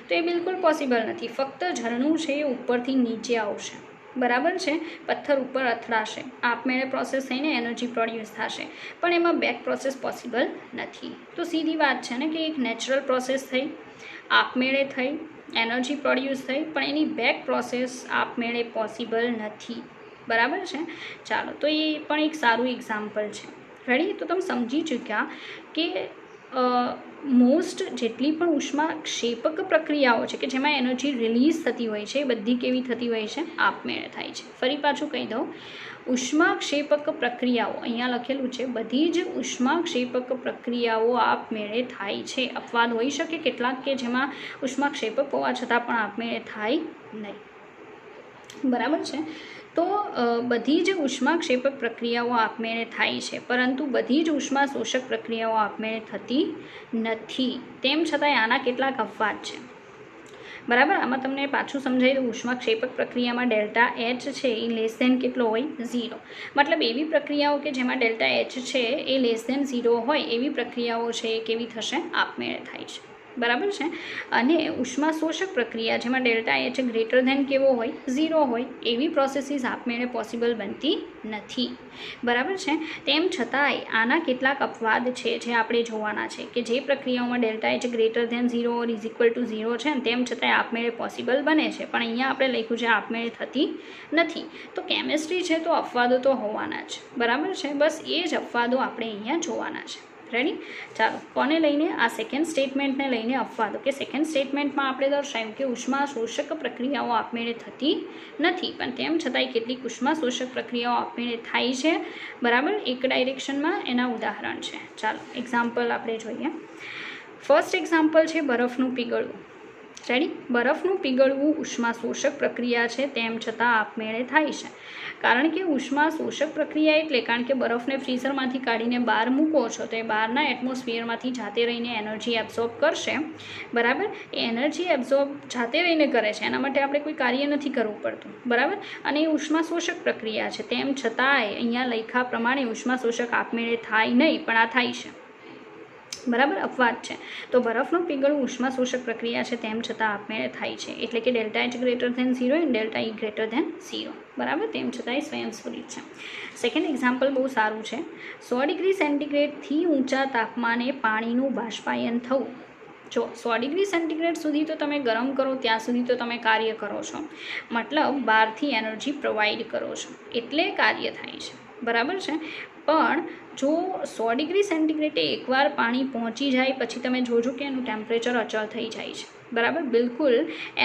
તો એ બિલકુલ પોસિબલ નથી. ફક્ત ઝરણું છે એ ઉપરથી નીચે આવશે. બરાબર છે. પથ્થર ઉપર અથડાશે, આપમેળે પ્રોસેસ થઈને એનર્જી પ્રોડ્યુસ થશે, પણ એમાં બેક પ્રોસેસ પોસિબલ નથી. તો સીધી વાત છે ને કે એક નેચરલ પ્રોસેસ થઈ, આપમેળે થઈ, એનર્જી પ્રોડ્યુસ થઈ, પણ એની બેક પ્રોસેસ આપમેળે પોસિબલ નથી. બરાબર છે. ચાલો, તો એ પણ એક સારું એક્ઝામ્પલ છે. રેડી. તો તમે સમજી ચૂક્યા કે મોસ્ટ જેટલી પણ ઉષ્માક્ષેપક પ્રક્રિયાઓ છે કે જેમાં એનર્જી રિલીઝ થતી હોય છે એ બધી કેવી થતી હોય છે? આપમેળે થાય છે. ફરી પાછું કહી દઉં, ઉષ્માક્ષેપક પ્રક્રિયાઓ અહીંયા લખેલું છે, બધી જ ઉષ્માક્ષેપક પ્રક્રિયાઓ આપમેળે થાય છે. અપવાદ હોઈ શકે કેટલાક કે જેમાં ઉષ્માક્ષેપક હોવા છતાં પણ આપમેળે થાય નહીં. બરાબર છે. તો બધી જ ઉષ્માક્ષેપક પ્રક્રિયાઓ આપમેળે થાય છે, પરંતુ બધી જ ઉષ્મા શોષક પ્રક્રિયાઓ આપમેળે થતી નથી. તેમ છતાંય આના કેટલાક અપવાદ છે. બરાબર. આમાં તમને પાછું સમજાવી દઉં. ઉષ્માક્ષેપક પ્રક્રિયામાં ડેલ્ટા એચ છે એ લેસ ધેન કેટલો હોય? 0. મતલબ એવી પ્રક્રિયાઓ કે જેમાં ડેલ્ટા એચ છે એ લેસ ધેન 0 હોય એવી પ્રક્રિયાઓ છે એ કેવી થશે? આપમેળે થાય છે. બરાબર છે. અને ઉષ્મા શોષક પ્રક્રિયા જેમાં ડેલ્ટા એચ ગ્રેટર ધેન કેવો હોય? 0 હોય એવી પ્રોસેસીસ આપમેળે પોસિબલ બનતી નથી. બરાબર છે. તેમ છતાંય આના કેટલાક અપવાદ છે જે આપણે જોવાના છે કે જે પ્રક્રિયાઓમાં delta H greater than 0 or is equal to 0 છે ને તેમ છતાંય આપમેળે પોસિબલ બને છે, પણ અહીંયા આપણે લખ્યું છે આપમેળે થતી નથી. તો કેમિસ્ટ્રી છે તો અપવાદો તો હોવાના જ. બરાબર છે. બસ એ જ અપવાદો આપણે અહીંયા જોવાના છે. રેડી. ચાલો, કોને લઈને? આ સેકન્ડ સ્ટેટમેન્ટને લઈને અપવાદો. કે સેકન્ડ સ્ટેટમેન્ટમાં આપણે દર્શાવ્યું કે ઉષ્મા શોષક પ્રક્રિયાઓ આપમેળે થતી નથી, પણ તેમ છતાંય કેટલીક ઉષ્મા શોષક પ્રક્રિયાઓ આપમેળે થાય છે. બરાબર. એક ડાયરેક્શનમાં. એના ઉદાહરણ છે. ચાલો એક્ઝામ્પલ આપણે જોઈએ. ફર્સ્ટ એક્ઝામ્પલ છે બરફનું પીગળવું. રેડી. બરફનું પીગળવું ઉષ્મા શોષક પ્રક્રિયા છે, તેમ છતાં આપમેળે થાય છે. કારણ કે ઉષ્મા શોષક પ્રક્રિયા એટલે કારણ કે બરફને ફ્રીઝરમાંથી કાઢીને બહાર મૂકો છો તો એ બહારના એટમોસ્ફિયરમાંથી જાતે રહીને એનર્જી એબ્ઝોર્બ કરશે. બરાબર. એ એનર્જી એબ્ઝોર્બ જાતે રહીને કરે છે, એના માટે આપણે કોઈ કાર્ય નથી કરવું પડતું. બરાબર. અને એ ઉષ્મા શોષક પ્રક્રિયા છે, તેમ છતાંય અહીંયા લખ્યા પ્રમાણે ઉષ્મા શોષક આપમેળે થાય નહીં, પણ આ થાય છે. બરાબર. અપવાદ છે. તો બરફનું પીગળવું ઉષ્મા શોષક પ્રક્રિયા છે, તેમ છતાં આપમેળે થાય છે. એટલે કે ડેલ્ટા એચ ગ્રેટર ધેન 0 અને ડેલ્ટા ઈ ગ્રેટર ધેન 0. બરાબર. તેમ છતાંય સ્વયંસ્ફુરિત છે. સેકન્ડ એક્ઝામ્પલ બહુ સારું છે. 100 ડિગ્રી સેન્ટીગ્રેડથી ઊંચા તાપમાને પાણીનું બાષ્પાયન થવું. જો 100 ડિગ્રી સેન્ટીગ્રેડ સુધી તો તમે ગરમ કરો ત્યાં સુધી તો તમે કાર્ય કરો છો, મતલબ બહારથી એનર્જી પ્રોવાઈડ કરો છો એટલે કાર્ય થાય છે. બરાબર છે. પણ જો 100 ડિગ્રી સેન્ટીગ્રેડે એકવાર પાણી પહોંચી જાય પછી તમે જોજો કે એનું ટેમ્પરેચર અચળ થઈ જાય છે. બરાબર. બિલકુલ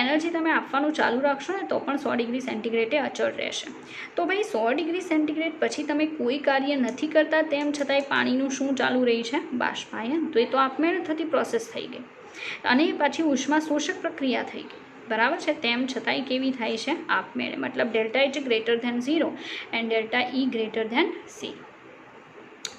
એનર્જી તમે આપવાનું ચાલુ રાખશો ને તો પણ 100 ડિગ્રી સેન્ટીગ્રેડે અચળ રહેશે. તો ભાઈ 100 ડિગ્રી સેન્ટીગ્રેડ પછી તમે કોઈ કાર્ય નથી કરતા, તેમ છતાંય પાણીનું શું ચાલુ રહી છે? બાષ્પાયન. તો એ તો આપમેળે થતી પ્રોસેસ થઈ ગઈ અને પાછી ઉષ્મા શોષક પ્રક્રિયા થઈ ગઈ. બરાબર છે, તેમ છતાંય કેવી થાય છે આપમેળે, મતલબ delta H greater than 0 and delta E greater than C.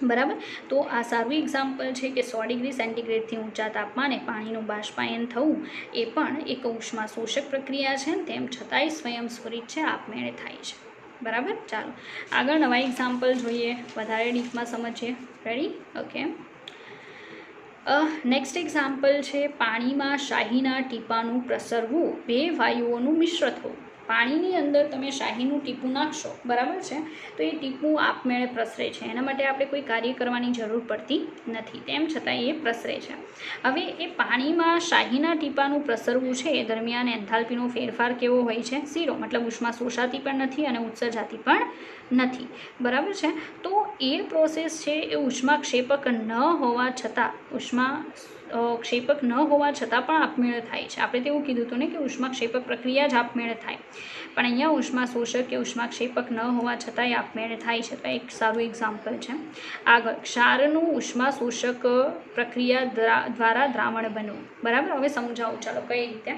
બરાબર. તો આ સારું એક્ઝામ્પલ છે કે 100 ડિગ્રી સેન્ટીગ્રેડથી ઊંચા તાપમાને પાણીનું બાષ્પાયન થવું એ પણ એક ઉષ્મા શોષક પ્રક્રિયા છે, તેમ છતાંય સ્વયંસ્ફુરિત છે, આપમેળે થાય છે. બરાબર. ચાલો આગળ નવા એક્ઝામ્પલ જોઈએ, વધારે ડીપમાં સમજીએ. રેડી? ઓકે. નેક્સ્ટ એક્ઝામ્પલ છે પાણીમાં શાહીના ટીપાનું પ્રસરવું, બે વાયુઓનું મિશ્ર થવું. પાણીની અંદર તમે શાહીનું ટીપું નાખશો, બરાબર છે, તો એ ટીપું આપમેળે પ્રસરે છે. એના માટે આપણે કોઈ કાર્ય કરવાની જરૂર પડતી નથી, તેમ છતાં એ પ્રસરે છે. હવે એ પાણીમાં શાહીના ટીપાનું પ્રસરવું છે એ દરમિયાન એન્થાલ્પીનો ફેરફાર કેવો હોય છે? 0, મતલબ ઉષ્મા શોષાતી પણ નથી અને ઉત્સર્જાતી પણ નથી. બરાબર છે. તો એ પ્રોસેસ છે એ ઉષ્માક્ષેપક ન હોવા છતાં ક્ષેપક ન હોવા છતાં પણ આપમેળે થાય છે. આપણે તેવું કીધું હતું ને કે ઉષ્માક્ષેપક પ્રક્રિયા જ આપમેળે થાય, પણ અહીંયા ઉષ્મા શોષક કે ઉષ્માક્ષેપક ન હોવા છતાં એ આપમેળે થાય છે. તો એક સારું એક્ઝામ્પલ છે. આગળ, ક્ષારનું ઉષ્મા શોષક પ્રક્રિયા દ્વારા દ્રાવણ બનવું. બરાબર. હવે સમજાવું ચાલો કઈ રીતે.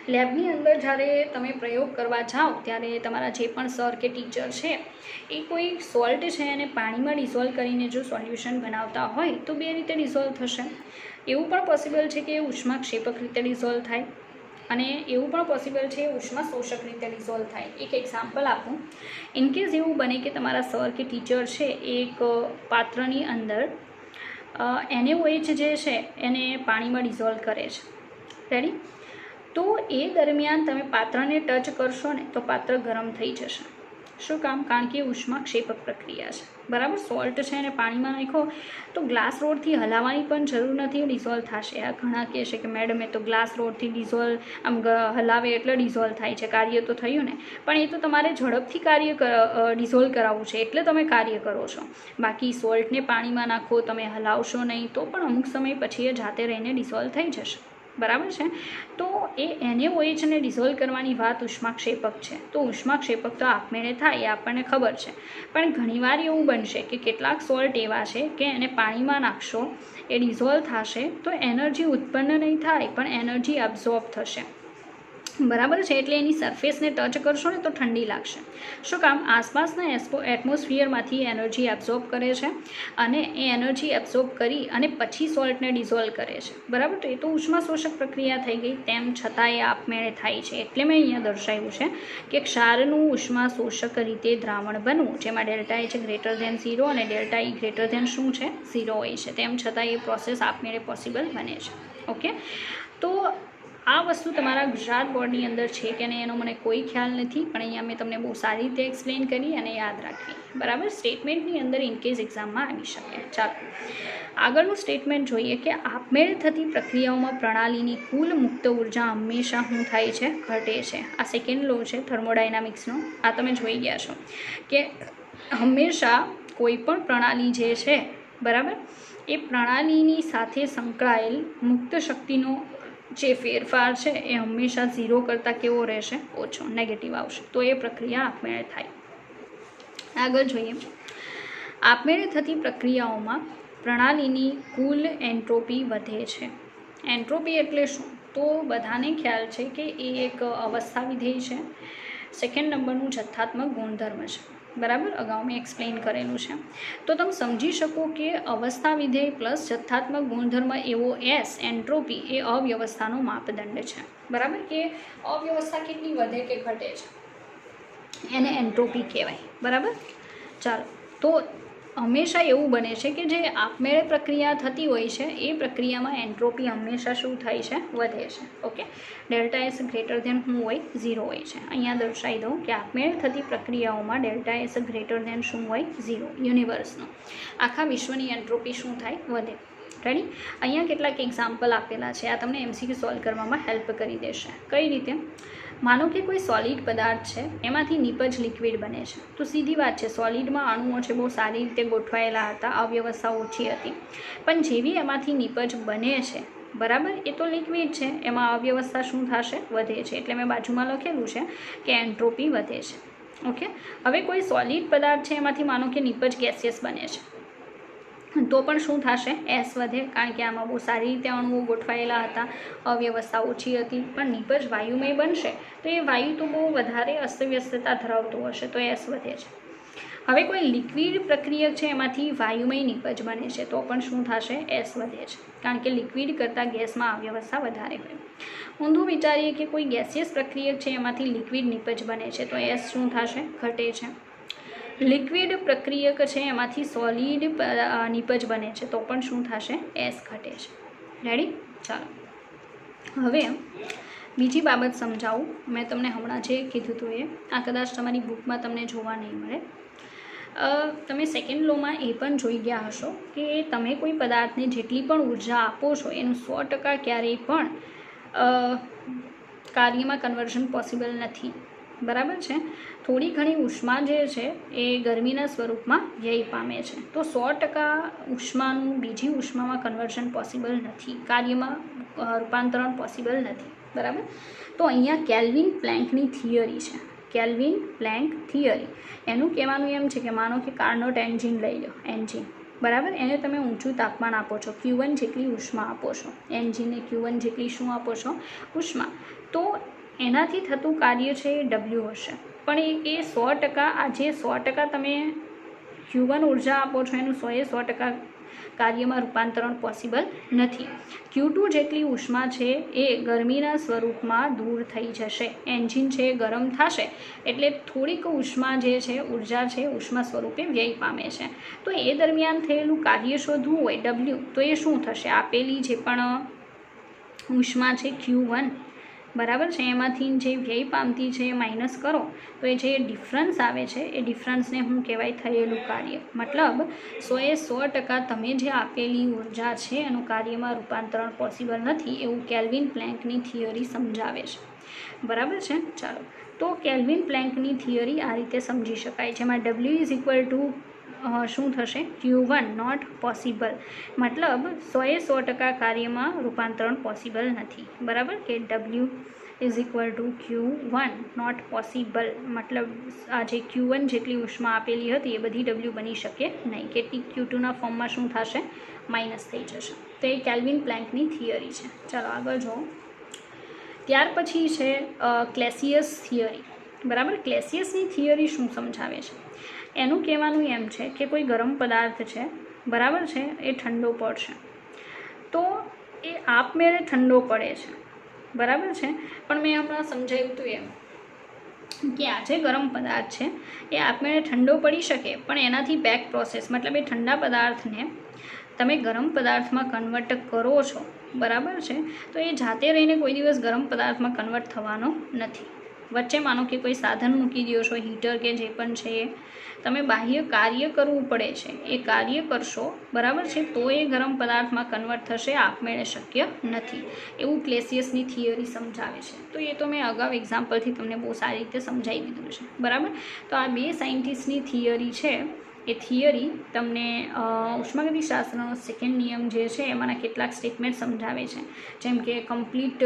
લેબની અંદર જ્યારે તમે પ્રયોગ કરવા જાઓ ત્યારે તમારા જે પણ સર કે ટીચર છે એ કોઈ સોલ્ટ છે એને પાણીમાં ડિઝોલ્વ કરીને જો સોલ્યુશન બનાવતા હોય તો બે રીતે ડિઝોલ્વ થશે. એવું પણ પોસિબલ છે કે ઉષ્માક્ષેપક રીતે ડિઝોલ્વ થાય અને એવું પણ પોસિબલ છે ઉષ્મા શોષક રીતે ડિઝોલ્વ થાય. એક એક્ઝામ્પલ આપું. ઇનકેસ એવું બને કે તમારા સર કે ટીચર છે એક પાત્રની અંદર NaOH જે છે એને પાણીમાં ડિઝોલ્વ કરે છે. રેડી? તો એ દરમિયાન તમે પાત્રને ટચ કરશો ને તો પાત્ર ગરમ થઈ જશે. શું કામ? કારણ કે ઉષ્માક્ષેપક પ્રક્રિયા છે. બરાબર. સોલ્ટ છે અને પાણીમાં નાખો તો ગ્લાસ રોડથી હલાવવાની પણ જરૂર નથી, ડિઝોલ્વ થશે. આ ઘણા કહે છે કે મેડમ એ તો ગ્લાસ રોડથી ડિઝોલ્વ આમ હલાવે એટલે ડિઝોલ્વ થાય છે, કાર્ય તો થયું ને. પણ એ તો તમારે ઝડપથી ડિઝોલ્વ કરાવવું છે એટલે તમે કાર્ય કરો છો. બાકી સોલ્ટને પાણીમાં નાખો, તમે હલાવશો નહીં તો પણ અમુક સમય પછી એ જાતે રહીને ડિઝોલ્વ થઈ જશે. બરાબર છે. તો એ NaOHને ડિઝોલ્વ કરવાની વાત ઉષ્માક્ષેપક છે. તો ઉષ્માક્ષેપક તો આપમેળે થાય એ આપણને ખબર છે, પણ ઘણીવાર એવું બનશે કે કેટલાક સોલ્ટ એવા છે કે એને પાણીમાં નાખશો, એ ડિઝોલ્વ થશે તો એનર્જી ઉત્પન્ન નહીં થાય પણ એનર્જી એબ્ઝોર્બ થશે. બરાબર છે. એટલે એની સરફેસને ટચ કરશો ને તો ઠંડી લાગશે. શું કામ? આસપાસના એટમોસ્ફિયરમાંથી એનર્જી એબ્ઝોર્બ કરે છે અને એ એનર્જી એબ્ઝોર્બ કરી અને પછી સોલ્ટને ડિઝોલ્વ કરે છે. બરાબર. તો એ તો ઉષ્મા શોષક પ્રક્રિયા થઈ ગઈ, તેમ છતાં એ આપમેળે થાય છે. એટલે મેં અહીંયા દર્શાવ્યું છે કે ક્ષારનું ઉષ્મા શોષક રીતે દ્રાવણ બનવું, જેમાં ડેલ્ટા એચ ગ્રેટર ધેન 0 અને ડેલ્ટા ઈ ગ્રેટર ધેન શું છે? 0 હોય છે. તેમ છતાં એ પ્રોસેસ આપમેળે પોસિબલ બને છે. ઓકે. તો આ વસ્તુ તમારા ગુજરાત બોર્ડની અંદર છે કે નહીં એનો મને કોઈ ખ્યાલ નથી, પણ અહીંયા મેં તમને બહુ સારી રીતે એક્સપ્લેન કરી અને યાદ રાખવી. બરાબર. સ્ટેટમેન્ટની અંદર ઇનકેસ એક્ઝામમાં આવી શકે. ચાલો આગળનું સ્ટેટમેન્ટ જોઈએ કે આપમેળે થતી પ્રક્રિયાઓમાં પ્રણાલીની કુલ મુક્ત ઉર્જા હંમેશા શું થાય છે? ઘટે છે. આ સેકન્ડ લો છે થર્મોડાયનામિક્સનો. આ તમે જોઈ ગયા છો કે હંમેશા કોઈ પણ પ્રણાલી જે છે, બરાબર, એ પ્રણાલીની સાથે સંકળાયેલ મુક્ત શક્તિનો જે ફેરફાર છે એ હંમેશા 0 કરતાં કેવો રહેશે? ઓછો, નેગેટિવ આવશે. તો એ પ્રક્રિયા આપમેળે થાય. આગળ જોઈએ. આપમેળે થતી પ્રક્રિયાઓમાં પ્રણાલીની કુલ એન્ટ્રોપી વધે છે. એન્ટ્રોપી એટલે શું? તો બધાને ખ્યાલ છે કે એ એક અવસ્થા વિધેય છે. સેકન્ડ નંબરનું જથ્થાત્મક ગુણધર્મ છે. બરાબર. અગાઉ મેં એક્સપ્લેન કરેલું છે. તો તમે સમજી શકો કે અવસ્થા વિધેય પ્લસ જથ્થાત્મક ગુણધર્મ એવો S, એન્ટ્રોપી, એ અવ્યવસ્થાનો માપદંડ છે. બરાબર. કે અવ્યવસ્થા કેટલી વધે કે ઘટે છે એને એન્ટ્રોપી કહેવાય. બરાબર. ચાલો. તો હંમેશા એવું બને છે કે જે આપમેળે પ્રક્રિયા થતી હોય છે એ પ્રક્રિયામાં એન્ટ્રોપી હંમેશા શું થાય છે? વધે છે. Okay. Delta S greater than શું હોય? 0 હોય છે. અહીંયા દર્શાવી દઉં કે આપમેળે થતી પ્રક્રિયાઓમાં ડેલ્ટા એસ ગ્રેટર ધેન શું હોય? 0. યુનિવર્સનો, આખા વિશ્વની એન્ટ્રોપી શું થાય? વધે. રેડી? અહીંયા કેટલાક એક્ઝામ્પલ આપેલા છે. આ તમને MCQ સોલ્વ કરવામાં હેલ્પ કરી દેશે. કઈ રીતે? માનો કે કોઈ સોલિડ પદાર્થ છે, એમાંથી નિપજ લિક્વિડ બને છે. તો સીધી વાત છે, સોલિડમાં અણુઓ છે બહુ સારી રીતે ગોઠવાયેલા હતા, અવ્યવસ્થા ઓછી હતી. પણ જેવી એમાંથી નિપજ બને છે, બરાબર, એ તો લિક્વિડ છે, એમાં અવ્યવસ્થા શું થશે? વધે છે. એટલે મેં બાજુમાં લખેલું છે કે એન્ટ્રોપી વધે છે. ઓકે. હવે કોઈ સોલિડ પદાર્થ છે એમાંથી માનો કે નિપજ ગેસિયસ બને છે. તો પણ શું થશે? એસ વધે, કારણ કે આમાં બહુ સારી રીતે અણુઓ ગોઠવાયેલા હતા, અવ્યવસ્થા ઓછી હતી. પણ નિપજ વાયુમય બનશે તો એ વાયુ તો બહુ વધારે અસ્તવ્યસ્તતા ધરાવતું હશે, તો એસ વધે છે. હવે કોઈ લિક્વિડ પ્રક્રિયક છે એમાંથી વાયુમય નિપજ બને છે તો પણ શું થશે? એસ વધે છે, કારણ કે લિક્વિડ કરતાં ગેસમાં અવ્યવસ્થા વધારે હોય. ઊંધું વિચારીએ કે કોઈ ગેસિયસ પ્રક્રિયક છે એમાંથી લિક્વિડ નિપજ બને છે તો એસ શું થશે? ઘટે છે. લિક્વિડ પ્રક્રિયક છે એમાંથી સોલિડ નિપજ બને છે તો પણ શું થશે? એસ ઘટે છે. રેડી? ચાલો હવે બીજી બાબત સમજાવું. મેં તમને હમણાં જે કીધું હતું એ આ કદાચ તમારી બુકમાં તમને જોવા નહીં મળે. તમે સેકન્ડ લોમાં એ પણ જોઈ ગયા હશો કે તમે કોઈ પદાર્થને જેટલી પણ ઉર્જા આપો છો એનું 100% ક્યારેય પણ કાર્યમાં કન્વર્ઝન પોસિબલ નથી. બરાબર છે? થોડી ઘણી ઉષ્મા જે છે એ ગરમીના સ્વરૂપમાં વ્યય પામે છે. તો 100% ઉષ્માનું બીજી ઉષ્મામાં કન્વર્ઝન પોસિબલ નથી, કાર્યમાં રૂપાંતરણ પોસિબલ નથી. બરાબર? તો અહીંયા કેલ્વિન પ્લેન્કની થિયરી છે. કેલ્વિન પ્લેન્ક થિયરી એનું કહેવાનું એમ છે કે માનો કે કાર્નોટ એન્જિન લઈ લો. એન્જિન બરાબર, એને તમે ઊંચું તાપમાન આપો છો, Q1 જેટલી ઉષ્મા આપો છો, એન્જિનને Q1 જેટલી શું આપો છો? ઉષ્મા. તો એનાથી થતું કાર્ય છે એ W હશે. પણ એ 100% આ જે 100% તમે Q1 ઉર્જા આપો છો એનું 100% કાર્યમાં રૂપાંતરણ પોસિબલ નથી. Q2 જેટલી ઉષ્મા છે એ ગરમીના સ્વરૂપમાં દૂર થઈ જશે. એન્જિન છે એ ગરમ થશે એટલે થોડીક ઉષ્મા જે છે, ઉર્જા છે, ઉષ્મા સ્વરૂપે વ્યય પામે છે. તો એ દરમિયાન થયેલું કાર્ય શોધવું હોય W, તો એ શું થશે? આપેલી જે પણ ઉષ્મા છે Q1 બરાબર છે એમાંથી જે વ્યય પામતી છે એ માઇનસ કરો તો એ જે ડિફરન્સ આવે છે એ ડિફરન્સને શું કહેવાય? થયેલું કાર્ય. મતલબ 100% તમે જે આપેલી ઉર્જા છે એનું કાર્યમાં રૂપાંતરણ પોસિબલ નથી એવું કેલ્વિન પ્લેન્કની થિયરી સમજાવે છે. બરાબર છે? ચાલો, તો કેલ્વિન પ્લેન્કની થિયરી આ રીતે સમજી શકાય, જેમાં W ઇઝ ઇક્વલ ટુ શું થશે? Q1 not possible. મતલબ 100% કાર્યમાં રૂપાંતરણ પોસિબલ નથી. બરાબર? કે W is equal to Q1 not possible. મતલબ આ જે Q1 જેટલી ઉષ્મા આપેલી હતી એ બધી W બની શકે નહીં. કેટલી? Q2ના ફોર્મમાં શું થશે? માઇનસ થઈ જશે. તો એ કેલ્વિન પ્લેન્કની થિયરી છે. ચાલો આગળ જુઓ. ત્યાર પછી છે ક્લેસિયસ થિયરી. બરાબર? ક્લેસિયસની થિયરી શું સમજાવે છે? એનું કહેવાનું એમ છે કે કોઈ ગરમ પદાર્થ છે, બરાબર છે, એ ઠંડો પડશે તો એ આપમેળે ઠંડો પડે છે. બરાબર છે? પણ મેં હમણાં સમજાવ્યું હતું એમ કે આ જે ગરમ પદાર્થ છે એ આપમેળે ઠંડો પડી શકે, પણ એનાથી બેક પ્રોસેસ, મતલબ એ ઠંડા પદાર્થને તમે ગરમ પદાર્થમાં કન્વર્ટ કરો છો. બરાબર છે? તો એ જાતે રહીને કોઈ દિવસ ગરમ પદાર્થમાં કન્વર્ટ થવાનો નથી. વચ્ચે માનો કે કોઈ સાધન મૂકી દો છો, હીટર કે જે પણ છે, તમે બાહ્ય કાર્ય કરવું પડે છે, એ કાર્ય કરશો, બરાબર છે, તો એ ગરમ પદાર્થમાં કન્વર્ટ થશે, આપમેળે શક્ય નથી. એવું ક્લેસિયસની થિયરી સમજાવે છે. તો એ તો મેં અગાઉ એક્ઝામ્પલથી તમને બહુ સારી રીતે સમજાવી દીધું છે. બરાબર? તો આ બે સાયન્ટિસ્ટની થિયરી છે એ થિયરી તમને ઉષ્માગતિશાસ્ત્રનો સેકન્ડ નિયમ જે છે એમાંના કેટલાક સ્ટેટમેન્ટ સમજાવે છે. જેમ કે કમ્પ્લીટ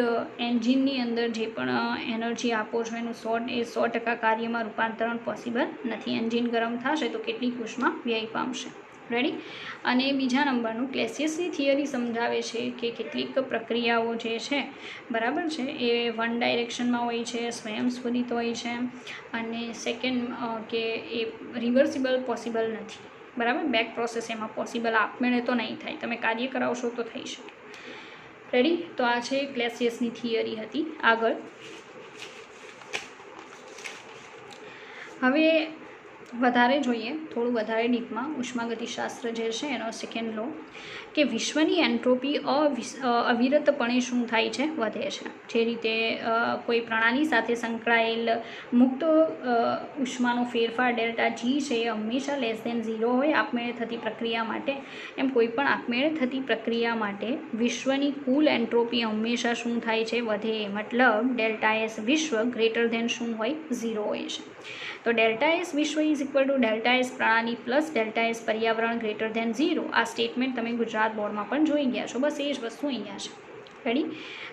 એન્જિનની અંદર જે પણ એનર્જી આપો છો એનું 100% કાર્યમાં રૂપાંતરણ પોસિબલ નથી. એન્જિન ગરમ થશે તો કેટલીક ઉષ્મા વ્યય પામશે. રેડી? અને બીજા નંબરનું ક્લેસિયસની થિયરી સમજાવે છે કે કેટલીક પ્રક્રિયાઓ જે છે, બરાબર છે, એ વન ડાયરેક્શનમાં હોય છે, સ્વયંસ્ફુરિત હોય છે, અને સેકન્ડ કે એ રિવર્સિબલ પોસિબલ નથી. બરાબર? બેક પ્રોસેસ એમાં પોસિબલ આપમેળે તો નહીં થાય, તમે કાર્ય કરાવશો તો થઈ શકે. રેડી? તો આ છે ક્લેસિયસની થિયરી હતી. આગળ હવે વધારે જોઈએ, થોડું વધારે ડીપમાં ઉષ્માગતિશાસ્ત્ર જે છે એનો સેકન્ડ લો, કે વિશ્વની એન્ટ્રોપી અવિરતપણે શું થાય છે? વધે છે. જે રીતે કોઈ પ્રણાલી સાથે સંકળાયેલ મુક્ત ઉષ્માનો ફેરફાર ડેલ્ટા G છે એ હંમેશા લેસ દેન 0 હોય આપમેળે થતી પ્રક્રિયા માટે, એમ કોઈ પણ આપમેળે થતી પ્રક્રિયા માટે વિશ્વની કુલ એન્ટ્રોપી હંમેશા શું થાય છે? વધે. મતલબ ડેલ્ટા S વિશ્વ ગ્રેટર દેન શું હોય? 0 હોય છે. તો ડેલ્ટા S વિશ્વ is equal to delta S પ્રણાલી પ્લસ ડેલ્ટા S પર્યાવરણ ગ્રેટર દેન 0. આ સ્ટેટમેન્ટ તમે ગુજરાત બોર્ડમાં પણ જોઈ ગયા છો. બસ એ જ વસ્તુ અહીંયા છે. રેડી?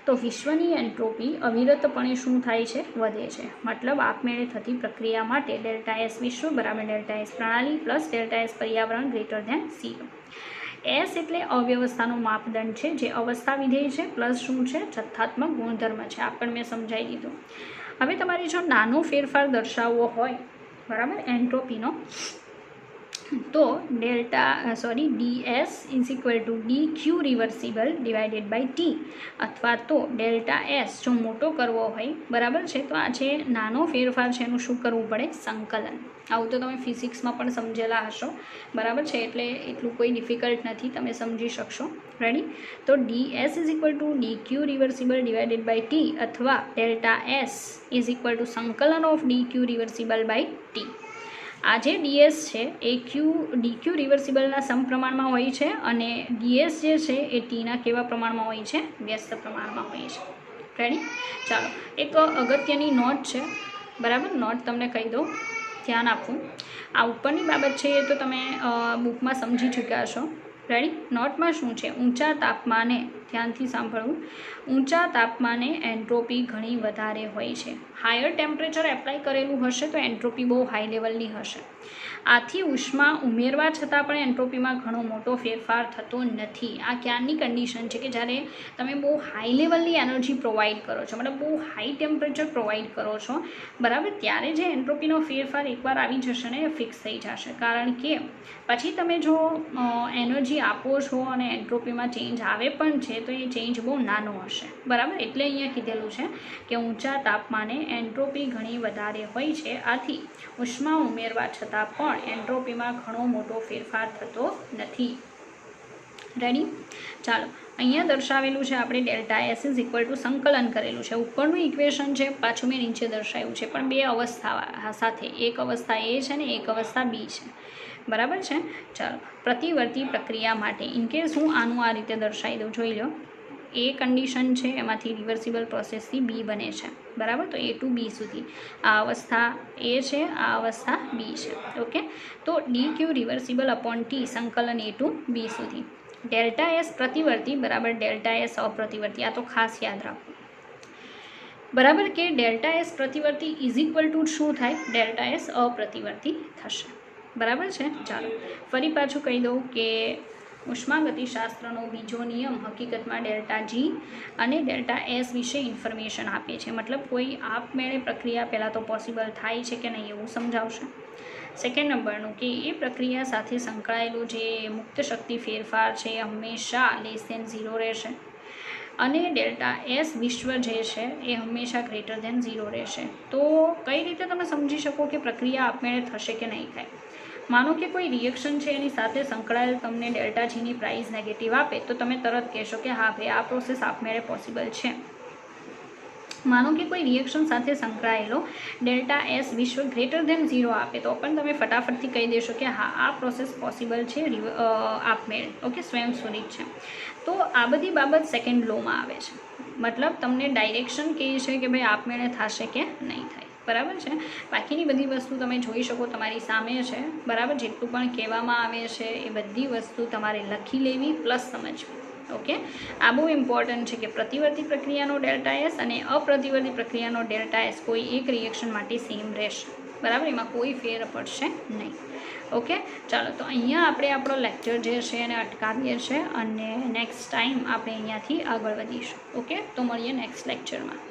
તો વિશ્વની એન્ટ્રોપી અવિરતપણે શું થાય છે? વધે છે. મતલબ આપમેળે થતી પ્રક્રિયા માટે ડેલ્ટા S વિશ્વ બરાબર ડેલ્ટા S પ્રણાલી પ્લસ ડેલ્ટા S પર્યાવરણ ગ્રેટર દેન 0. એસ એટલે અવ્યવસ્થાનો માપદંડ છે, જે અવસ્થા વિધેય છે પ્લસ શું છે, જથ્થાત્મક ગુણધર્મ છે. આ પણ મેં સમજાવી દીધું. હવે તમારે જો નાનો ફેરફાર દર્શાવવો હોય, બરાબર, એન્ટ્રોપીનો, તો ds is equal to dq reversible divided by t, અથવા તો ΔS જો મોટો કરવો હોય, બરાબર છે, તો આ જે નાનો ફેરફાર છે એનું શું કરવું પડે, સંકલન. આવું તો તમે ફિઝિક્સમાં પણ સમજેલા હશો, બરાબર છે, એટલે એટલું કોઈ ડિફિકલ્ટ નથી, તમે સમજી શકશો. રેડી? તો ds is equal to dq reversible divided by t, અથવા ΔS ઇઝ ઇક્વલ ટુ સંકલન of dq reversible by t. આ જે ડીએસ છે એ ડીક્યુ રિવર્સિબલના સમપ્રમાણમાં હોય છે, અને ડીએસ જે છે એ ટીના કેવા પ્રમાણમાં હોય છે, વ્યસ્ત પ્રમાણમાં હોય છે. રેડી? ચાલો, એક અગત્યની નોટ છે, બરાબર, નોટ તમને કહી દઉં, ધ્યાન આપવું. આ ઉપરની બાબત છે એ તો તમે બુકમાં સમજી ચૂક્યા છો. રેડી? નોટમાં શું છે, ઊંચા તાપમાને, ધ્યાનથી સાંભળવું, ઊંચા તાપમાને એન્ટ્રોપી ઘણી વધારે હોય છે. હાયર ટેમ્પરેચર એપ્લાય કરેલું હશે તો એન્ટ્રોપી બહુ હાઈ લેવલની હશે. આથી ઉષ્મા ઉમેરવા છતાં પણ એન્ટ્રોપીમાં ઘણો મોટો ફેરફાર થતો નથી. આ ક્યારની કન્ડિશન છે કે જ્યારે તમે બહુ હાઈ લેવલની એનર્જી પ્રોવાઈડ કરો છો, મતલબ બહુ હાઈ ટેમ્પરેચર પ્રોવાઈડ કરો છો, બરાબર, ત્યારે જે એન્ટ્રોપીનો ફેરફાર એકવાર આવી જશે ને એ ફિક્સ થઈ જશે. કારણ કે પછી તમે જો એનર્જી આપો છો અને એન્ટ્રોપીમાં ચેન્જ આવે પણ છે તો એ ચેન્જ બહુ નાનો હશે, બરાબર. એટલે અહીંયા કીધેલું છે કે ઊંચા તાપમાને એન્ટ્રોપી ઘણી વધારે હોય છે. આથી ઉષ્મા ઉમેરવા છતાં પણ એન્ટ્રોપીમાં ઘણો મોટો ફેરફાર થતો નથી. રેડી? ચાલો, અહીંયા દર્શાવેલું છે આપણે ΔS ઇઝ ઇક્વલ ટુ સંકલન કરેલું છે. ઉપરનું ઇક્વેશન છે, પાછું મેં નીચે દર્શાવ્યું છે, પણ બે અવસ્થા સાથે, એક અવસ્થા એ છે ને એક અવસ્થા બી છે, બરાબર છે. ચાલો, પ્રતિવર્તી પ્રક્રિયા માટે ઇનકેસ હું આનું આ રીતે દર્શાવી દઉં, જોઈ લો. એ કન્ડિશન છે, એમાંથી રિવર્સિબલ પ્રોસેસથી બી બને છે, બરાબર. તો એ ટુ બી સુધી આ અવસ્થા એ છે, આ અવસ્થા બી છે. ઓકે, તો dq રિવર્સિબલ અપોન t સંકલન એ ટુ બી સુધી. ΔS પ્રતિવર્તી બરાબર ΔS અપ્રતિવર્તી, આ તો ખાસ યાદ રાખો, બરાબર, કે ΔS પ્રતિવર્તી ઇઝ ઇક્વલ ટુ શું થાય, ΔS અપ્રતિવર્તી થશે, બરાબર છે. ચાલો, ફરી પાછું કહી દઉં કે ઉષ્માગતિશાસ્ત્રનો બીજો નિયમ હકીકતમાં ΔG અને ΔS વિશે ઇન્ફોર્મેશન આપે છે. મતલબ કોઈ આપમેળે પ્રક્રિયા પહેલાં તો પોસિબલ થાય છે કે નહીં એવું સમજાવશે. સેકન્ડ નંબરનું કે એ પ્રક્રિયા સાથે સંકળાયેલું જે મુક્ત શક્તિ ફેરફાર છે એ હંમેશા <0 રહેશે, અને ΔS વિશ્વ જે છે એ હંમેશા <0 રહેશે. તો કઈ રીતે તમે સમજી શકો કે પ્રક્રિયા આપમેળે થશે કે નહીં થાય? માનો કે કોઈ રિએક્શન છે એની સાથે સંકળાયેલ તમને ΔGની પ્રાઇસ નેગેટિવ આપે તો તમે તરત કહેશો કે હા ભાઈ આ પ્રોસેસ આપમેળે પોસિબલ છે. માનો કે કોઈ રિએક્શન સાથે સંકળાયેલો ΔS વિશ્વ <0 આપે તો પણ તમે ફટાફટથી કહી દેશો કે હા આ પ્રોસેસ પોસિબલ છે, આપમેળે, ઓકે, સ્વયંસ્ફુરિત છે. તો આ બધી બાબત સેકન્ડ લોમાં આવે છે. મતલબ તમને ડાયરેક્શન કહે છે કે ભાઈ આપમેળે થશે કે નહીં થાય, બરાબર છે. બાકીની બધી વસ્તુ તમે જોઈ શકો તમારી સામે છે, બરાબર. જેટલું પણ કહેવામાં આવે છે એ બધી વસ્તુ તમારે લખી લેવી પ્લસ સમજવી. ઓકે, આ બહુ ઇમ્પોર્ટન્ટ છે કે પ્રતિવર્તી પ્રક્રિયાનો ΔS અને અપ્રતિવર્તી પ્રક્રિયાનો ΔS કોઈ એક રિએક્શન માટે સેમ રહેશે, બરાબર, એમાં કોઈ ફેર પડશે નહીં. ઓકે, ચાલો, તો અહીંયા આપણે આપણો લેક્ચર જે છે એને અટકાવીએ છીએ, અને નેક્સ્ટ ટાઈમ આપણે અહીંયાથી આગળ વધીશું. ઓકે, તો મળીએ નેક્સ્ટ લેક્ચરમાં.